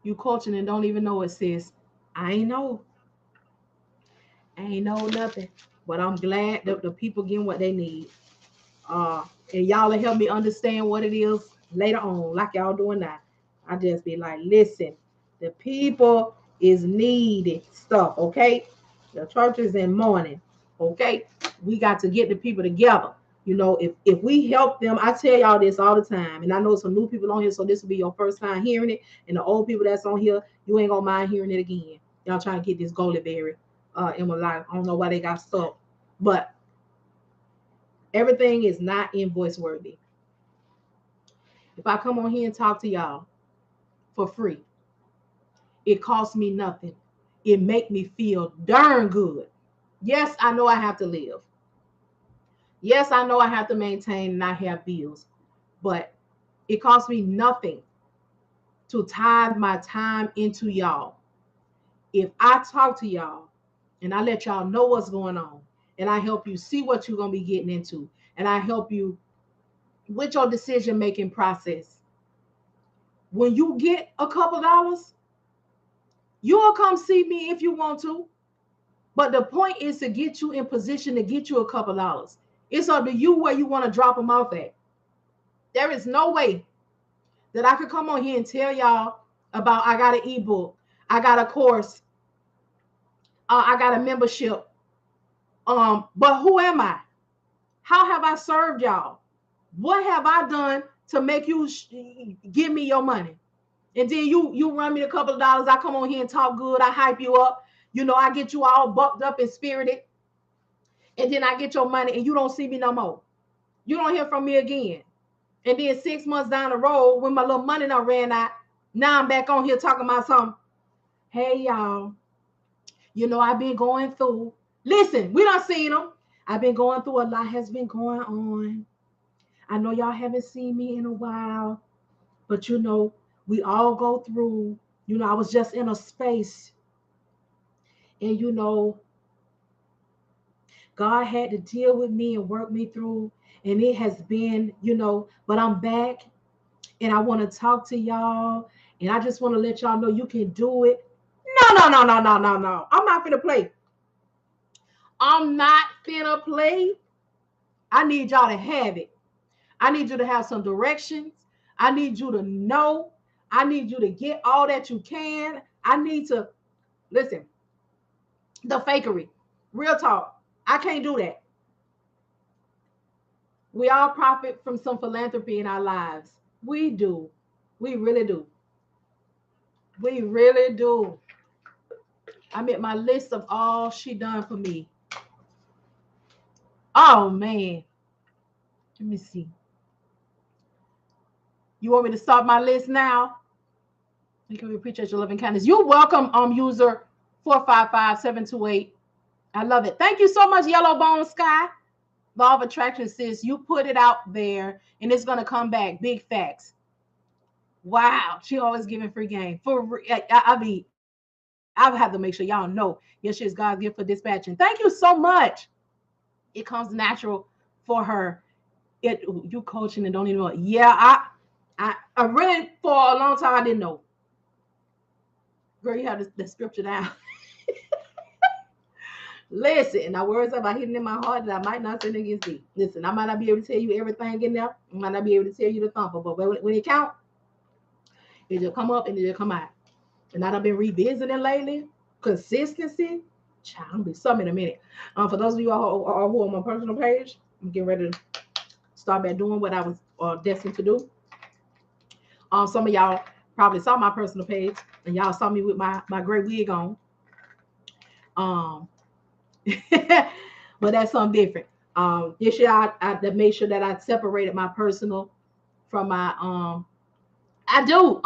You coaching and don't even know it, sis. I ain't know. I ain't know nothing. But I'm glad that the people getting what they need. And y'all will help me understand what it is later on, like y'all doing now. I just be like, listen, the people is needing stuff, okay? The church is in mourning, okay? We got to get the people together. If we help them, I tell y'all this all the time, and I know some new people on here, so this will be your first time hearing it, and the old people that's on here, you ain't gonna mind hearing it again. Y'all trying to get this goalie berry in my life. I don't know why they got stuck, but everything is not invoice worthy. If I come on here and talk to y'all for free, it costs me nothing. It make me feel darn good. Yes, I know I have to live. Yes, I know I have to maintain and I have bills, but it costs me nothing to tithe my time into y'all. If I talk to y'all and I let y'all know what's going on, and I help you see what you're going to be getting into, and I help you with your decision-making process, when you get a couple dollars, you'll come see me if you want to. But the point is to get you in position to get you a couple dollars. It's up to you where you want to drop them off at. There is no way that I could come on here and tell y'all about I got an ebook, I got a course, I got a membership. But who am I? How have I served y'all? What have I done to make you give me your money? And then you run me a couple of dollars. I come on here and talk good. I hype you up. I get you all bucked up and spirited. And then I get your money and you don't see me no more. You don't hear from me again. And then 6 months down the road, when my little money done ran out, now I'm back on here talking about something. Hey, y'all. I've been going through. Listen, we done seen them. I've been going through. A lot has been going on. I know y'all haven't seen me in a while. But, we all go through. I was just in a space. And, God had to deal with me and work me through. And it has been, but I'm back. And I want to talk to y'all. And I just want to let y'all know you can do it. No. I'm not finna play. I'm not finna play. I need y'all to have it. I need you to have some directions. I need you to know. I need you to get all that you can. I need to listen. The fakery, real talk. I can't do that. We all profit from some philanthropy in our lives. We do. We really do. We really do. I'm at my list of all she done for me. Oh man. Let me see. You want me to start my list now? Thank you. We appreciate your loving kindness. You're welcome, user 455728. I love it. Thank you so much, Yellow Bone Sky. Law of attraction says you put it out there and it's gonna come back. Big facts. Wow, she always giving free game. I mean, I have to make sure y'all know. Yes, she's God's gift for dispatching. Thank you so much. It comes natural for her. You coaching and don't even know. Yeah, I really for a long time I didn't know. Girl, you have the scripture down. Listen, now words about hidden in my heart that I might not sin against thee. Listen, I might not be able to tell you everything in there. I might not be able to tell you the thumper, but when it count, it just come up and it just come out. And I've been revisiting lately. Consistency. Child, I'll be some in a minute. For those of you who are on my personal page, I'm getting ready to start back doing what I was destined to do. Some of y'all probably saw my personal page and y'all saw me with my gray wig on. But that's something different. This year I made sure that I separated my personal from my I do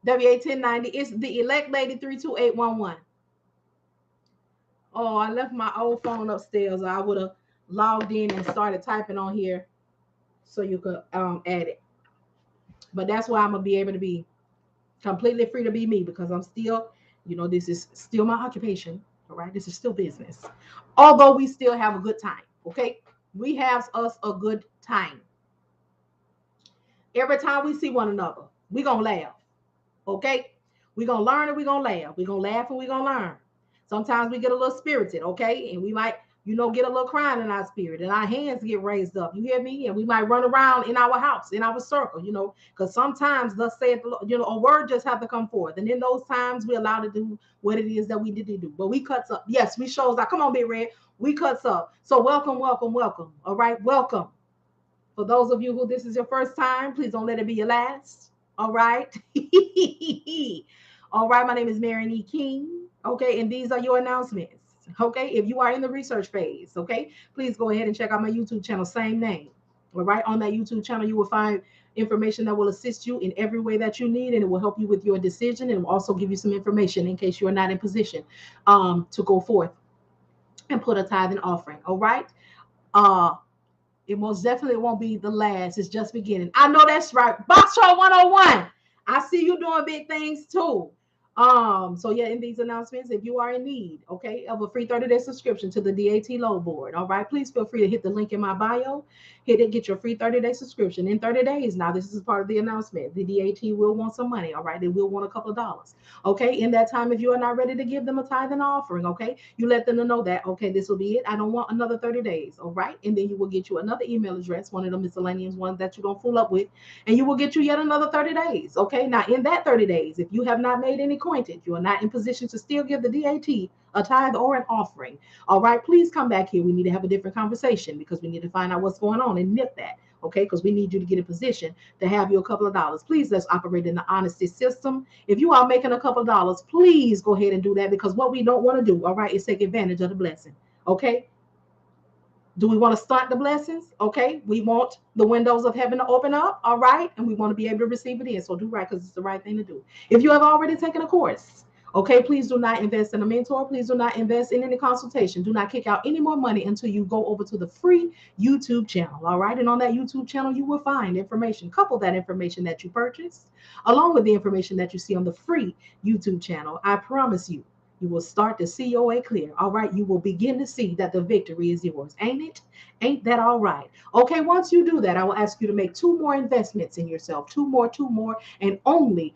WA1090. It's the elect lady 32811. Oh, I left my old phone upstairs. I would have logged in and started typing on here so you could add it. But that's why I'm gonna be able to be completely free to be me because I'm still, this is still my occupation. All right, this is still business. Although we still have a good time. Okay, we have us a good time. Every time we see one another, we're gonna laugh. Okay, we're gonna learn and we're gonna laugh. We're gonna laugh and we're gonna learn. Sometimes we get a little spirited, okay, and we might get a little crying in our spirit and our hands get raised up. You hear me? And we might run around in our house, in our circle, because sometimes, thus saith the Lord, a word just have to come forth. And in those times, we allowed to do what it is that we did to do. But we cuts up. Yes, we shows like, come on, Big Red. We cuts up. So welcome, welcome, welcome. All right, welcome. For those of you who this is your first time, please don't let it be your last. All right. All right, my name is Marian E. King. Okay, and these are your announcements. Okay, if you are in the research phase, okay, please go ahead and check out my YouTube channel, same name. All right, on that YouTube channel, you will find information that will assist you in every way that you need, and it will help you with your decision, and will also give you some information in case you are not in position to go forth and put a tithe and offering. All right. It most definitely won't be the last. It's just beginning. I know that's right. Box Show 101. I see you doing big things too. So yeah, in these announcements, if you are in need, okay, of a free 30-day subscription to the DAT Load Board, all right, please feel free to hit the link in my bio. Hit it, get your free 30-day subscription in 30 days. Now, this is part of the announcement. The DAT will want some money, all right? They will want a couple of dollars, okay? In that time, if you are not ready to give them a tithe and offering, okay, you let them know that, okay, this will be it. I don't want another 30 days, all right? And then you will get you another email address, one of the miscellaneous ones that you don't fool up with, and you will get you yet another 30 days, okay? Now, in that 30 days, if you have not made any coinage, you are not in position to still give the DAT a tithe or an offering, all right, please come back here. We need to have a different conversation because we need to find out what's going on and nip that, okay, because we need you to get in position to have you a couple of dollars. Please, let's operate in the honesty system. If you are making a couple of dollars, please go ahead and do that, because what we don't want to do, all right, is take advantage of the blessing, okay? Do we want to start the blessings? Okay, we want the windows of heaven to open up, all right, and we want to be able to receive it in, so do right because it's the right thing to do. If you have already taken a course, okay, please do not invest in a mentor. Please do not invest in any consultation. Do not kick out any more money until you go over to the free YouTube channel, all right? And on that YouTube channel, you will find information. Couple that information that you purchased along with the information that you see on the free YouTube channel. I promise you, you will start to see your way clear, all right? You will begin to see that the victory is yours, ain't it? Ain't that all right? Okay, once you do that, I will ask you to make 2 more investments in yourself, 2 more, and only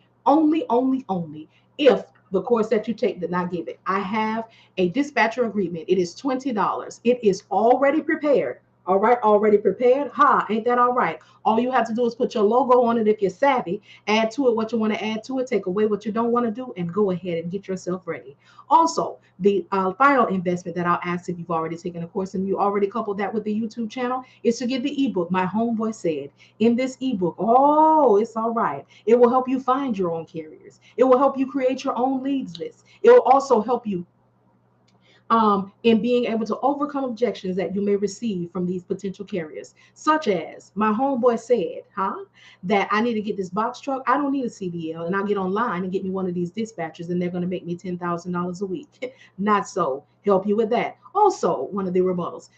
if the course that you take did not give it. I have a dispatcher agreement. It is $20. It is already prepared All right, already prepared. Ha, ain't that all right? All you have to do is put your logo on it if you're savvy, add to it what you want to add to it, take away what you don't want to do, and go ahead and get yourself ready. Also, the final investment that I'll ask if you've already taken a course and you already coupled that with the YouTube channel is to get the ebook, My Homeboy Said. In this ebook, oh, it's all right. It will help you find your own carriers. It will help you create your own leads list. It will also help you in being able to overcome objections that you may receive from these potential carriers, such as my homeboy said, that I need to get this box truck. I don't need a CDL, and I'll get online and get me one of these dispatchers, and they're going to make me $10,000 a week. Not so. Help you with that. Also, one of the rebuttals.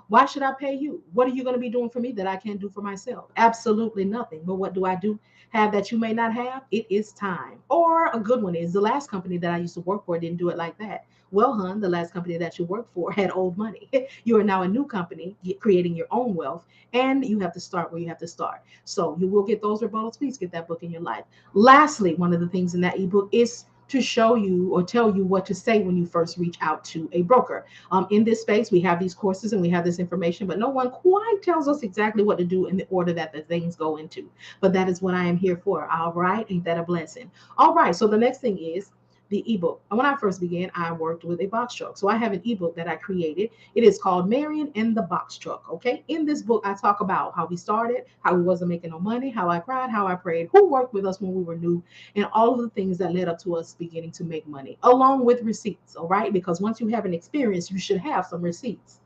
Why should I pay you? What are you going to be doing for me that I can't do for myself? Absolutely nothing. But what do I do? Have that you may not have? It is time. Or a good one is the last company that I used to work for didn't do it like that. Well, hun, the last company that you worked for had old money. You are now a new company, creating your own wealth, and you have to start where you have to start. So you will get those rebuttals. Please get that book in your life. Lastly, one of the things in that ebook is to show you or tell you what to say when you first reach out to a broker. In this space, we have these courses and we have this information, but no one quite tells us exactly what to do in the order that the things go into. But that is what I am here for. All right. Ain't that a blessing? All right. So the next thing is the ebook. And when I first began, I worked with a box truck. So I have an ebook that I created. It is called Marian and the Box Truck. Okay. In this book, I talk about how we started, how we wasn't making no money, how I cried, how I prayed, who worked with us when we were new, and all of the things that led up to us beginning to make money, along with receipts. All right. Because once you have an experience, you should have some receipts.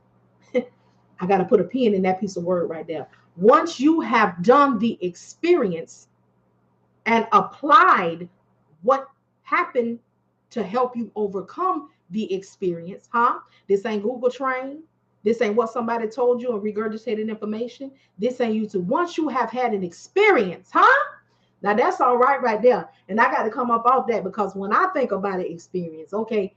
I got to put a pin in that piece of word right there. Once you have done the experience and applied what happened to help you overcome the experience, This ain't Google train. This ain't what somebody told you and regurgitated information. This ain't YouTube. Once you have had an experience, Now that's all right there. And I got to come up off that because when I think about an experience, okay,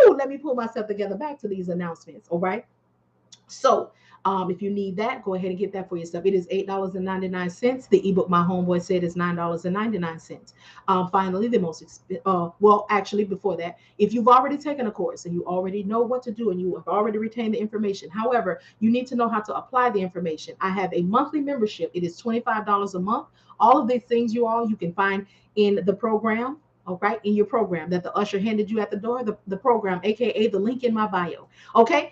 let me pull myself together back to these announcements. All right. So if you need that, go ahead and get that for yourself. It is $8.99. The ebook My Homeboy Said is $9.99. Finally, the most well, actually, before that, if you've already taken a course and you already know what to do and you have already retained the information, however, you need to know how to apply the information. I have a monthly membership. It is $25 a month. All of these things you can find in the program. All right, in your program that the usher handed you at the door, the program, aka the link in my bio. Okay,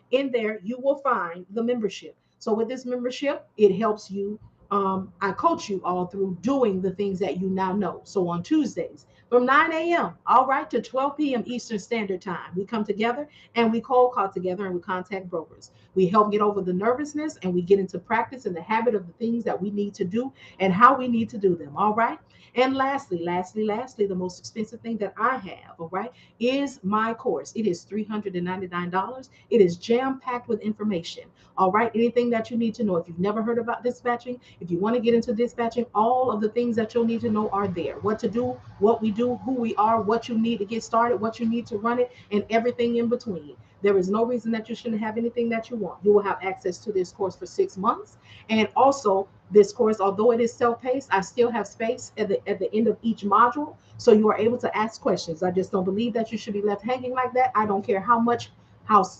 in there you will find the membership. So with this membership, it helps you. I coach you all through doing the things that you now know. So on Tuesdays from 9 a.m. all right to 12 p.m. Eastern Standard Time, we come together and we cold call together and we contact brokers. We help get over the nervousness and we get into practice and the habit of the things that we need to do and how we need to do them. All right. And lastly, the most expensive thing that I have, all right, is my course. It is $399. It is jam-packed with information. All right. Anything that you need to know. If you've never heard about dispatching, if you want to get into dispatching, all of the things that you'll need to know are there. What to do, what we do, who we are, what you need to get started, what you need to run it, and everything in between. There is no reason that you shouldn't have anything that you want. You will have access to this course for 6 months. And also, this course, although it is self-paced, I still have space at the end of each module, so you are able to ask questions. I just don't believe that you should be left hanging like that. I don't care how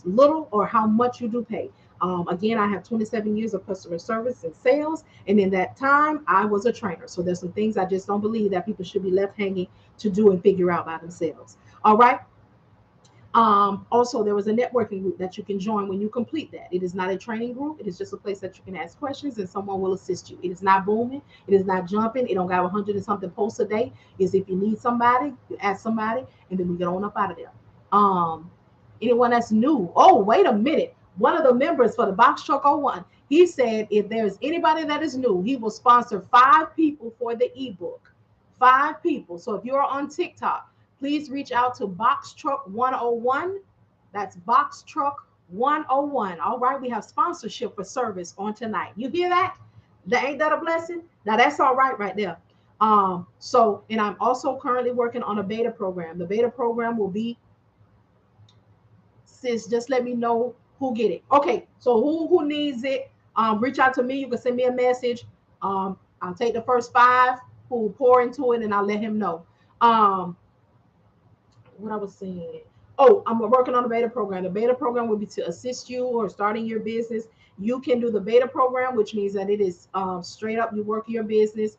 little or how much you do pay. Again, I have 27 years of customer service and sales, and in that time, I was a trainer. So there's some things I just don't believe that people should be left hanging to do and figure out by themselves. All right. Also, there was a networking group that you can join when you complete that. It is not a training group. It is just a place that you can ask questions and someone will assist you. It is not booming. It is not jumping. It don't got 100 and something posts a day. Is if you need somebody, you ask somebody, and then we get on up out of there. Anyone that's new. Oh, wait a minute. One of the members for the Box Truck 01, he said if there's anybody that is new, he will sponsor 5 people for the ebook. 5 people. So if you're on TikTok, please reach out to Box Truck 101. That's Box Truck 101. All right, we have sponsorship for service on tonight. You hear that? Ain't that a blessing? Now that's all right there. And I'm also currently working on a beta program. The beta program will be, sis, just let me know who get it. Okay, so who needs it? Reach out to me. You can send me a message. I'll take the first 5 who pour into it, and I'll let him know. What I was saying. Oh, I'm working on the beta program. The beta program will be to assist you or starting your business. You can do the beta program, which means that it is straight up you work your business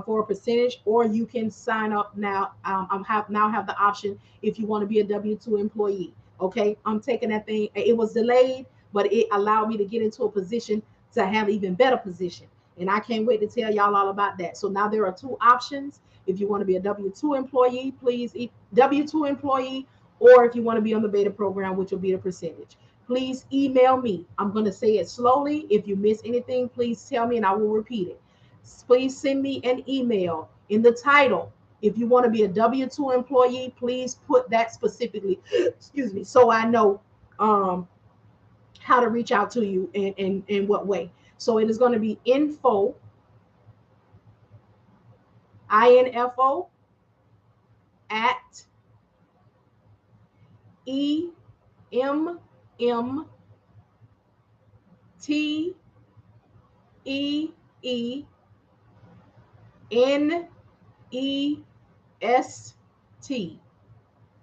for a percentage, or you can sign up now. Have the option if you want to be a W-2 employee. Okay, I'm taking that thing. It was delayed, but it allowed me to get into a position to have even better position. And I can't wait to tell y'all all about that. So now there are two options. If you want to be a W-2 employee, please W-2 employee, or if you want to be on the beta program, which will be the percentage. Please email me. I'm going to say it slowly. If you miss anything, please tell me and I will repeat it. Please send me an email in the title. If you want to be a W-2 employee, please put that specifically, excuse me, so I know how to reach out to you and in what way. So it is going to be info, info at Emmteenest.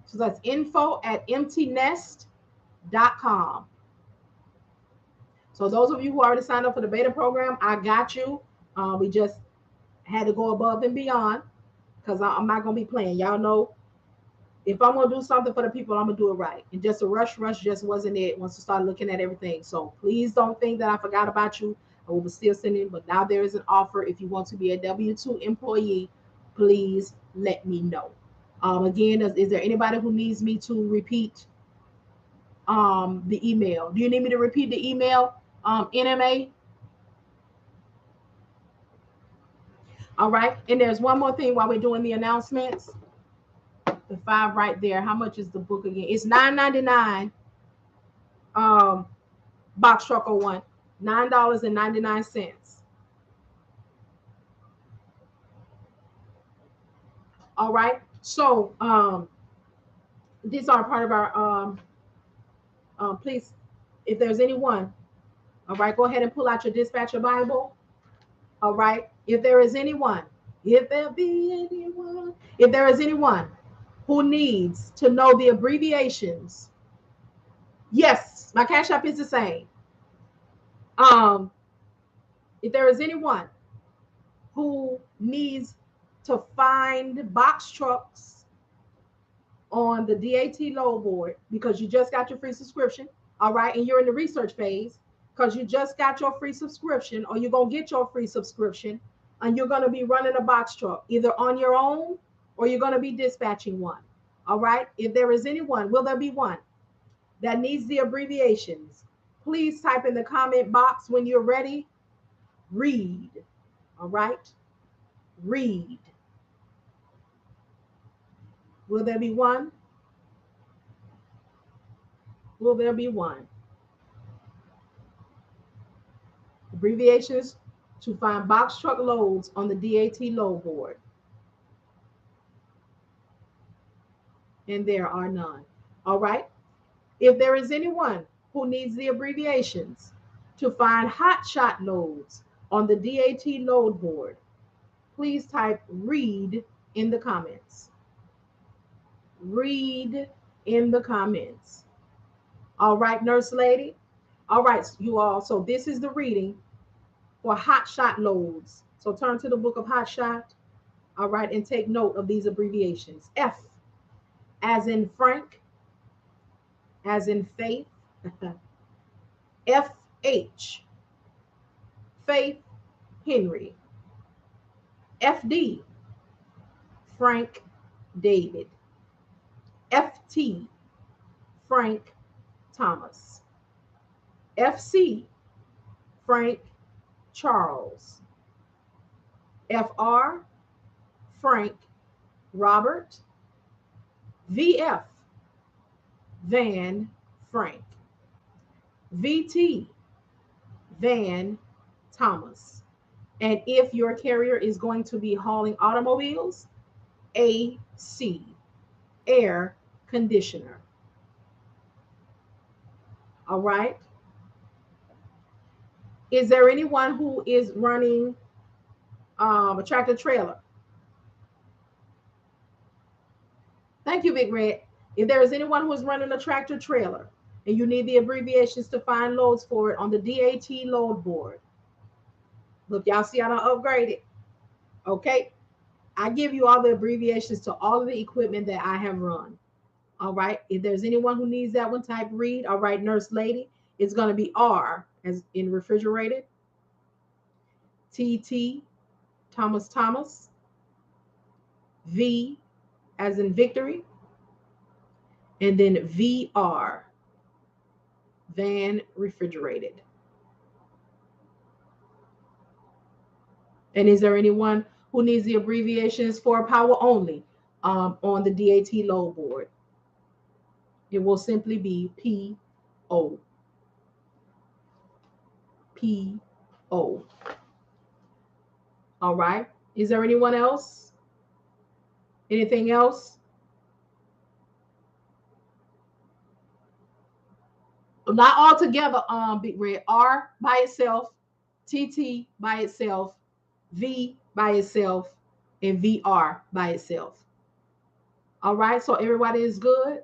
So that's info at Emmteenest.com. So those of you who already signed up for the beta program, I got you. We just had to go above and beyond because I'm not going to be playing. Y'all know if I'm going to do something for the people, I'm going to do it right. And just a rush just wasn't it once I started looking at everything. So please don't think that I forgot about you. I will still send it, but now there is an offer. If you want to be a W-2 employee, please let me know. Again, is there anybody who needs me to repeat the email? Do you need me to repeat the email, NMA? All right. And there's one more thing while we're doing the announcements. The 5 right there. How much is the book again? It's $9.99. Box Truck 01. $9.99. All right. So these are part of our please, if there's anyone, all right, go ahead and pull out your dispatcher Bible. All right. If there is anyone, if there is anyone who needs to know the abbreviations, yes, my Cash App is the same. If there is anyone who needs to find box trucks on the DAT load board because you just got your free subscription, all right, and you're in the research phase because you just got your free subscription or you're going to get your free subscription and you're going to be running a box truck either on your own or you're going to be dispatching one, all right? If there is anyone, will there be one that needs the abbreviations, please type in the comment box when you're ready. Read, all right? Read. Will there be one? Will there be one? Abbreviations to find box truck loads on the DAT load board. And there are none. All right. If there is anyone who needs the abbreviations to find hot shot loads on the DAT load board, please type read in the comments. Read in the comments. All right, nurse lady. All right, you all. So this is the reading for hot shot loads. So turn to the book of hot shot. All right, and take note of these abbreviations. F as in Frank, as in faith. FH, Faith Henry. FD, Frank David. FT, Frank Thomas. FC, Frank Charles. FR, Frank Robert. VF, Van Frank. VT, Van Thomas. And if your carrier is going to be hauling automobiles, AC, air conditioner. All right. Is there anyone who is running a tractor trailer? Thank you, Big Red. If there is anyone who is running a tractor trailer and you need the abbreviations to find loads for it on the DAT load board, look, y'all see how I upgraded. Okay. I give you all the abbreviations to all of the equipment that I have run. All right. If there's anyone who needs that one, type read. All right, nurse lady. It's going to be R as in refrigerated, TT, Thomas Thomas, V as in victory, and then VR, van refrigerated. And is there anyone who needs the abbreviations for power only on the DAT load board? It will simply be PO. PO. All right. Is there anyone else? Anything else? Not all together, Big Red. R by itself, TT by itself, V by itself, and VR by itself. All right. So everybody is good.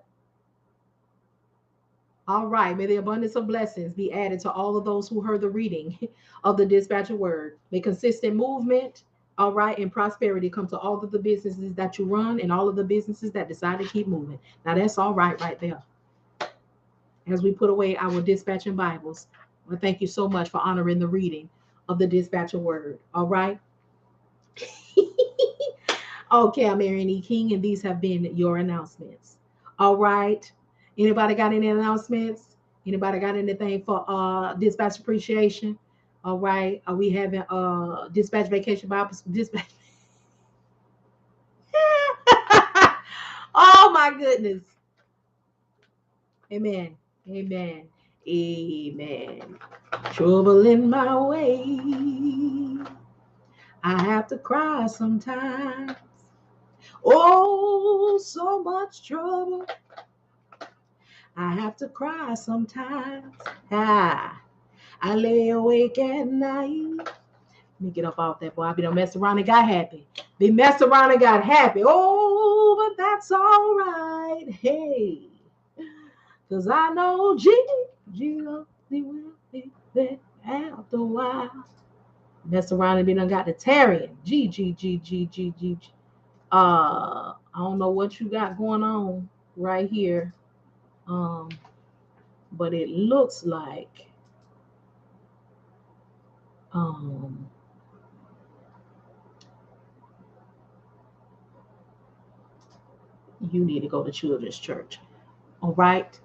All right. May the abundance of blessings be added to all of those who heard the reading of the dispatcher word. May consistent movement, all right, and prosperity come to all of the businesses that you run and all of the businesses that decide to keep moving. Now, that's all right there. As we put away our dispatching Bibles, well, thank you so much for honoring the reading of the dispatcher word. All right. Okay, I'm Marian E. King, and these have been your announcements. All right. Anybody got any announcements? Anybody got anything for dispatch appreciation? All right. Are we having dispatch vacation Bible dispatch? Oh my goodness. Amen. Amen. Amen. Trouble in my way. I have to cry sometimes. Oh, so much trouble. I have to cry sometimes. I lay awake at night. Let me get up off that boy. I be done messed around and got happy. Be messed around and got happy. Oh, but that's all right. Hey, because I know Jesus will be there after a while. Mess around and be done got the Tarian. G. I don't know what you got going on right here. But it looks like you need to go to children's church. All right.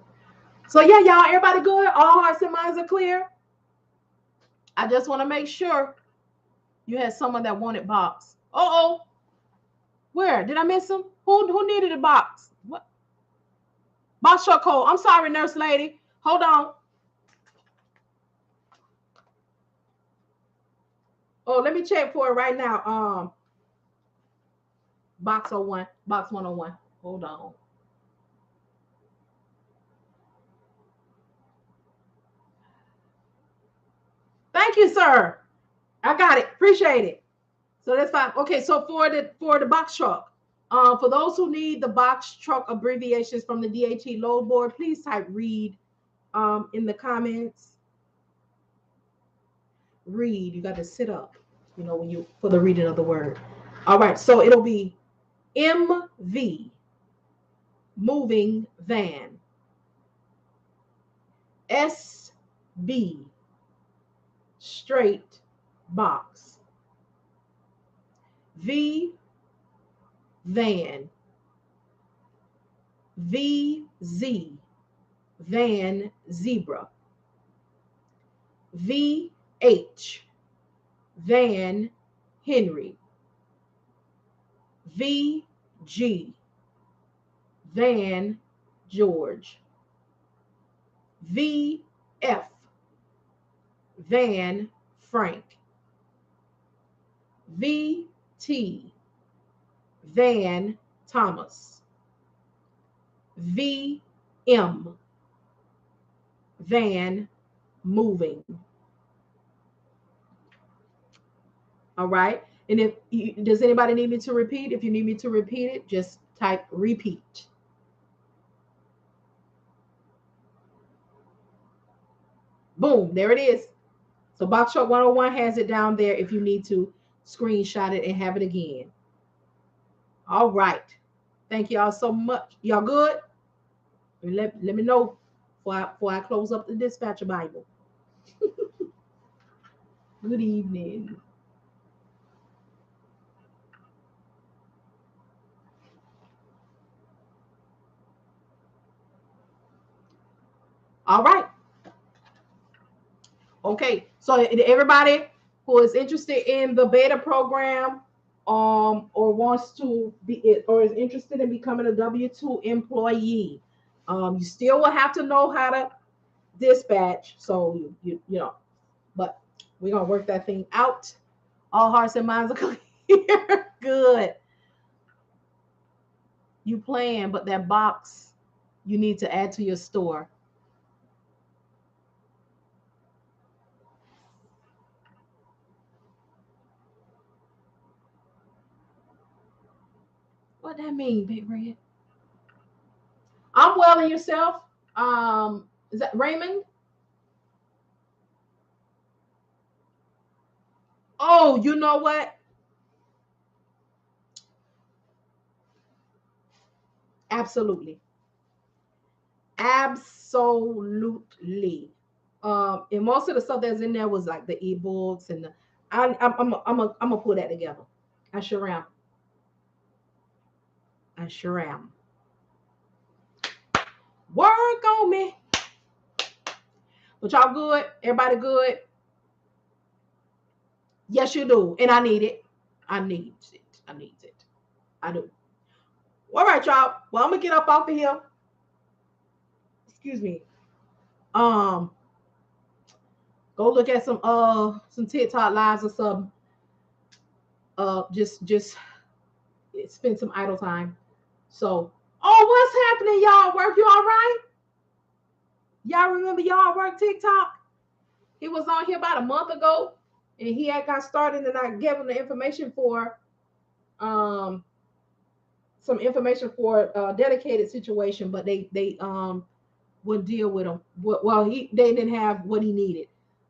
So yeah, y'all, everybody good? All hearts and minds are clear? I just want to make sure you had someone that wanted box. Uh-oh. Where? Did I miss him? Who needed a box? What? Box truck code. I'm sorry, nurse lady. Hold on. Oh, let me check for it right now. Box 01, box 101. Hold on. Thank you, sir. I got it. Appreciate it. So that's fine. Okay, so for the box truck, for those who need the box truck abbreviations from the DAT load board, please type read in the comments. Read. You got to sit up, when you for the reading of the word. All right, so it'll be MV, moving van. SB, straight box. V, van. VZ, van zebra. VH, van Henry. VG, van George. VF, van Frank. VT, van Thomas. VM, van moving. All right. And does anybody need me to repeat? If you need me to repeat it, just type repeat. Boom, there it is. So Box Truck 101 has it down there if you need to screenshot it and have it again. All right. Thank y'all so much. Y'all good? Let me know before I close up the dispatcher Bible. Good evening. All right. Okay. So everybody who is interested in the beta program, or wants to be, or is interested in becoming a W-2 employee, you still will have to know how to dispatch. So you know, but we're gonna work that thing out. All hearts and minds are clear. Good. You plan, but that box you need to add to your store. What that mean, Big Red? I'm well, and yourself? Is that Raymond? Oh, you know what? Absolutely. Absolutely. And most of the stuff that's in there was like the ebooks and the, I'm gonna put that together. I sure am. I sure am. Work on me. But y'all good? Everybody good? Yes, you do. And I need it. I need it. I need it. I do. All right, y'all. Well, I'm gonna get up off of here. Excuse me. Um, Go look at some TikTok lives or something. Just spend some idle time. So, oh, what's happening, y'all? Work, you all right? Y'all remember y'all work TikTok? He was on here about a month ago, and he had got started, and I gave him the information for some information for a dedicated situation, but they would deal with him. Well, they didn't have what he needed.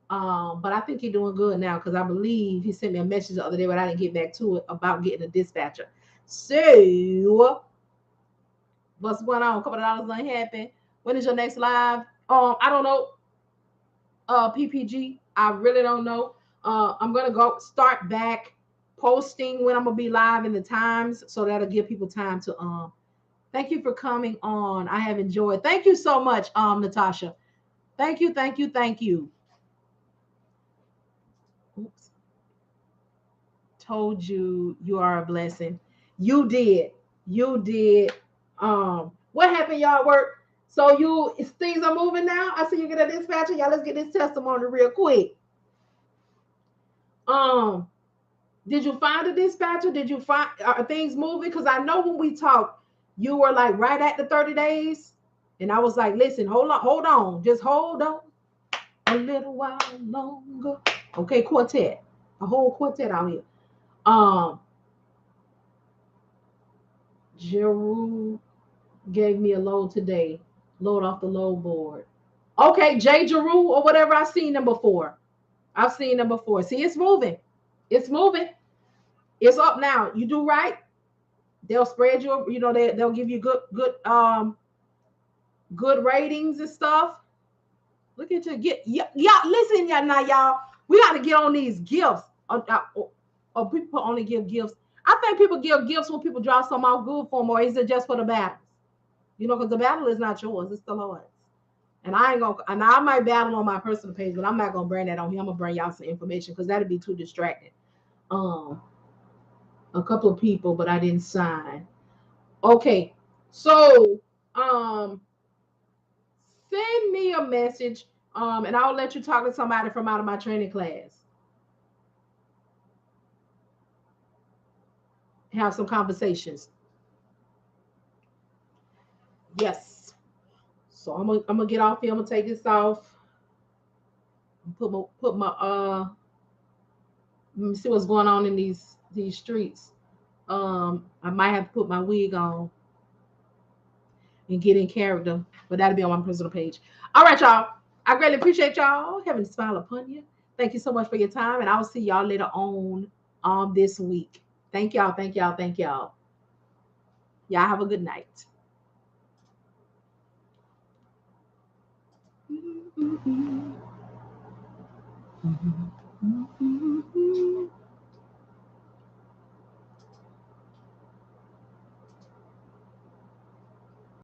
But I think he's doing good now because I believe he sent me a message the other day, but I didn't get back to it about getting a dispatcher. So what's going on? A couple of dollars ain't happen. When is your next live? I don't know. PPG, I really don't know. I'm gonna go start back posting when I'm gonna be live in the times, so that'll give people time to thank you for coming on. I have enjoyed. Thank you so much, Natasha. Thank you, thank you, thank you. Oops. Told you you are a blessing. You did. You did. What happened, y'all work? So things are moving now. I see you get a dispatcher. Y'all, let's get this testimony real quick. Um, did you find a dispatcher? Did you find, are things moving? Because I know when we talked, you were like right at the 30 days. And I was like, listen, hold on, just hold on a little while longer. Okay, quartet. A whole quartet out here. Jeru gave me a load today. Load off the load board. Okay, Jay Jeru or whatever. I've seen them before. I've seen them before. See, it's moving. It's moving. It's up now. You do right. They'll spread you. You know, they'll give you good ratings and stuff. Look at you get y'all. Listen, y'all now, y'all. We got to get on these gifts. Or people only give gifts. I think people give gifts when people drop some off good for them, or is it just for the battles? You know, because the battle is not yours, it's the Lord's. And I ain't gonna, and I might battle on my personal page, but I'm not gonna bring that on here. I'm gonna bring y'all some information because that'd be too distracting. A couple of people, but I didn't sign. Okay, so send me a message, and I'll let you talk to somebody from out of my training class. Have some conversations. Yes. So I'm gonna get off here. I'm gonna take this off. Put my let me see what's going on in these streets. I might have to put my wig on and get in character, but that'll be on my personal page. All right, y'all. I greatly appreciate y'all. Having a smile upon you. Thank you so much for your time, and I'll see y'all later on this week. Thank y'all. Thank y'all. Thank y'all. Y'all have a good night.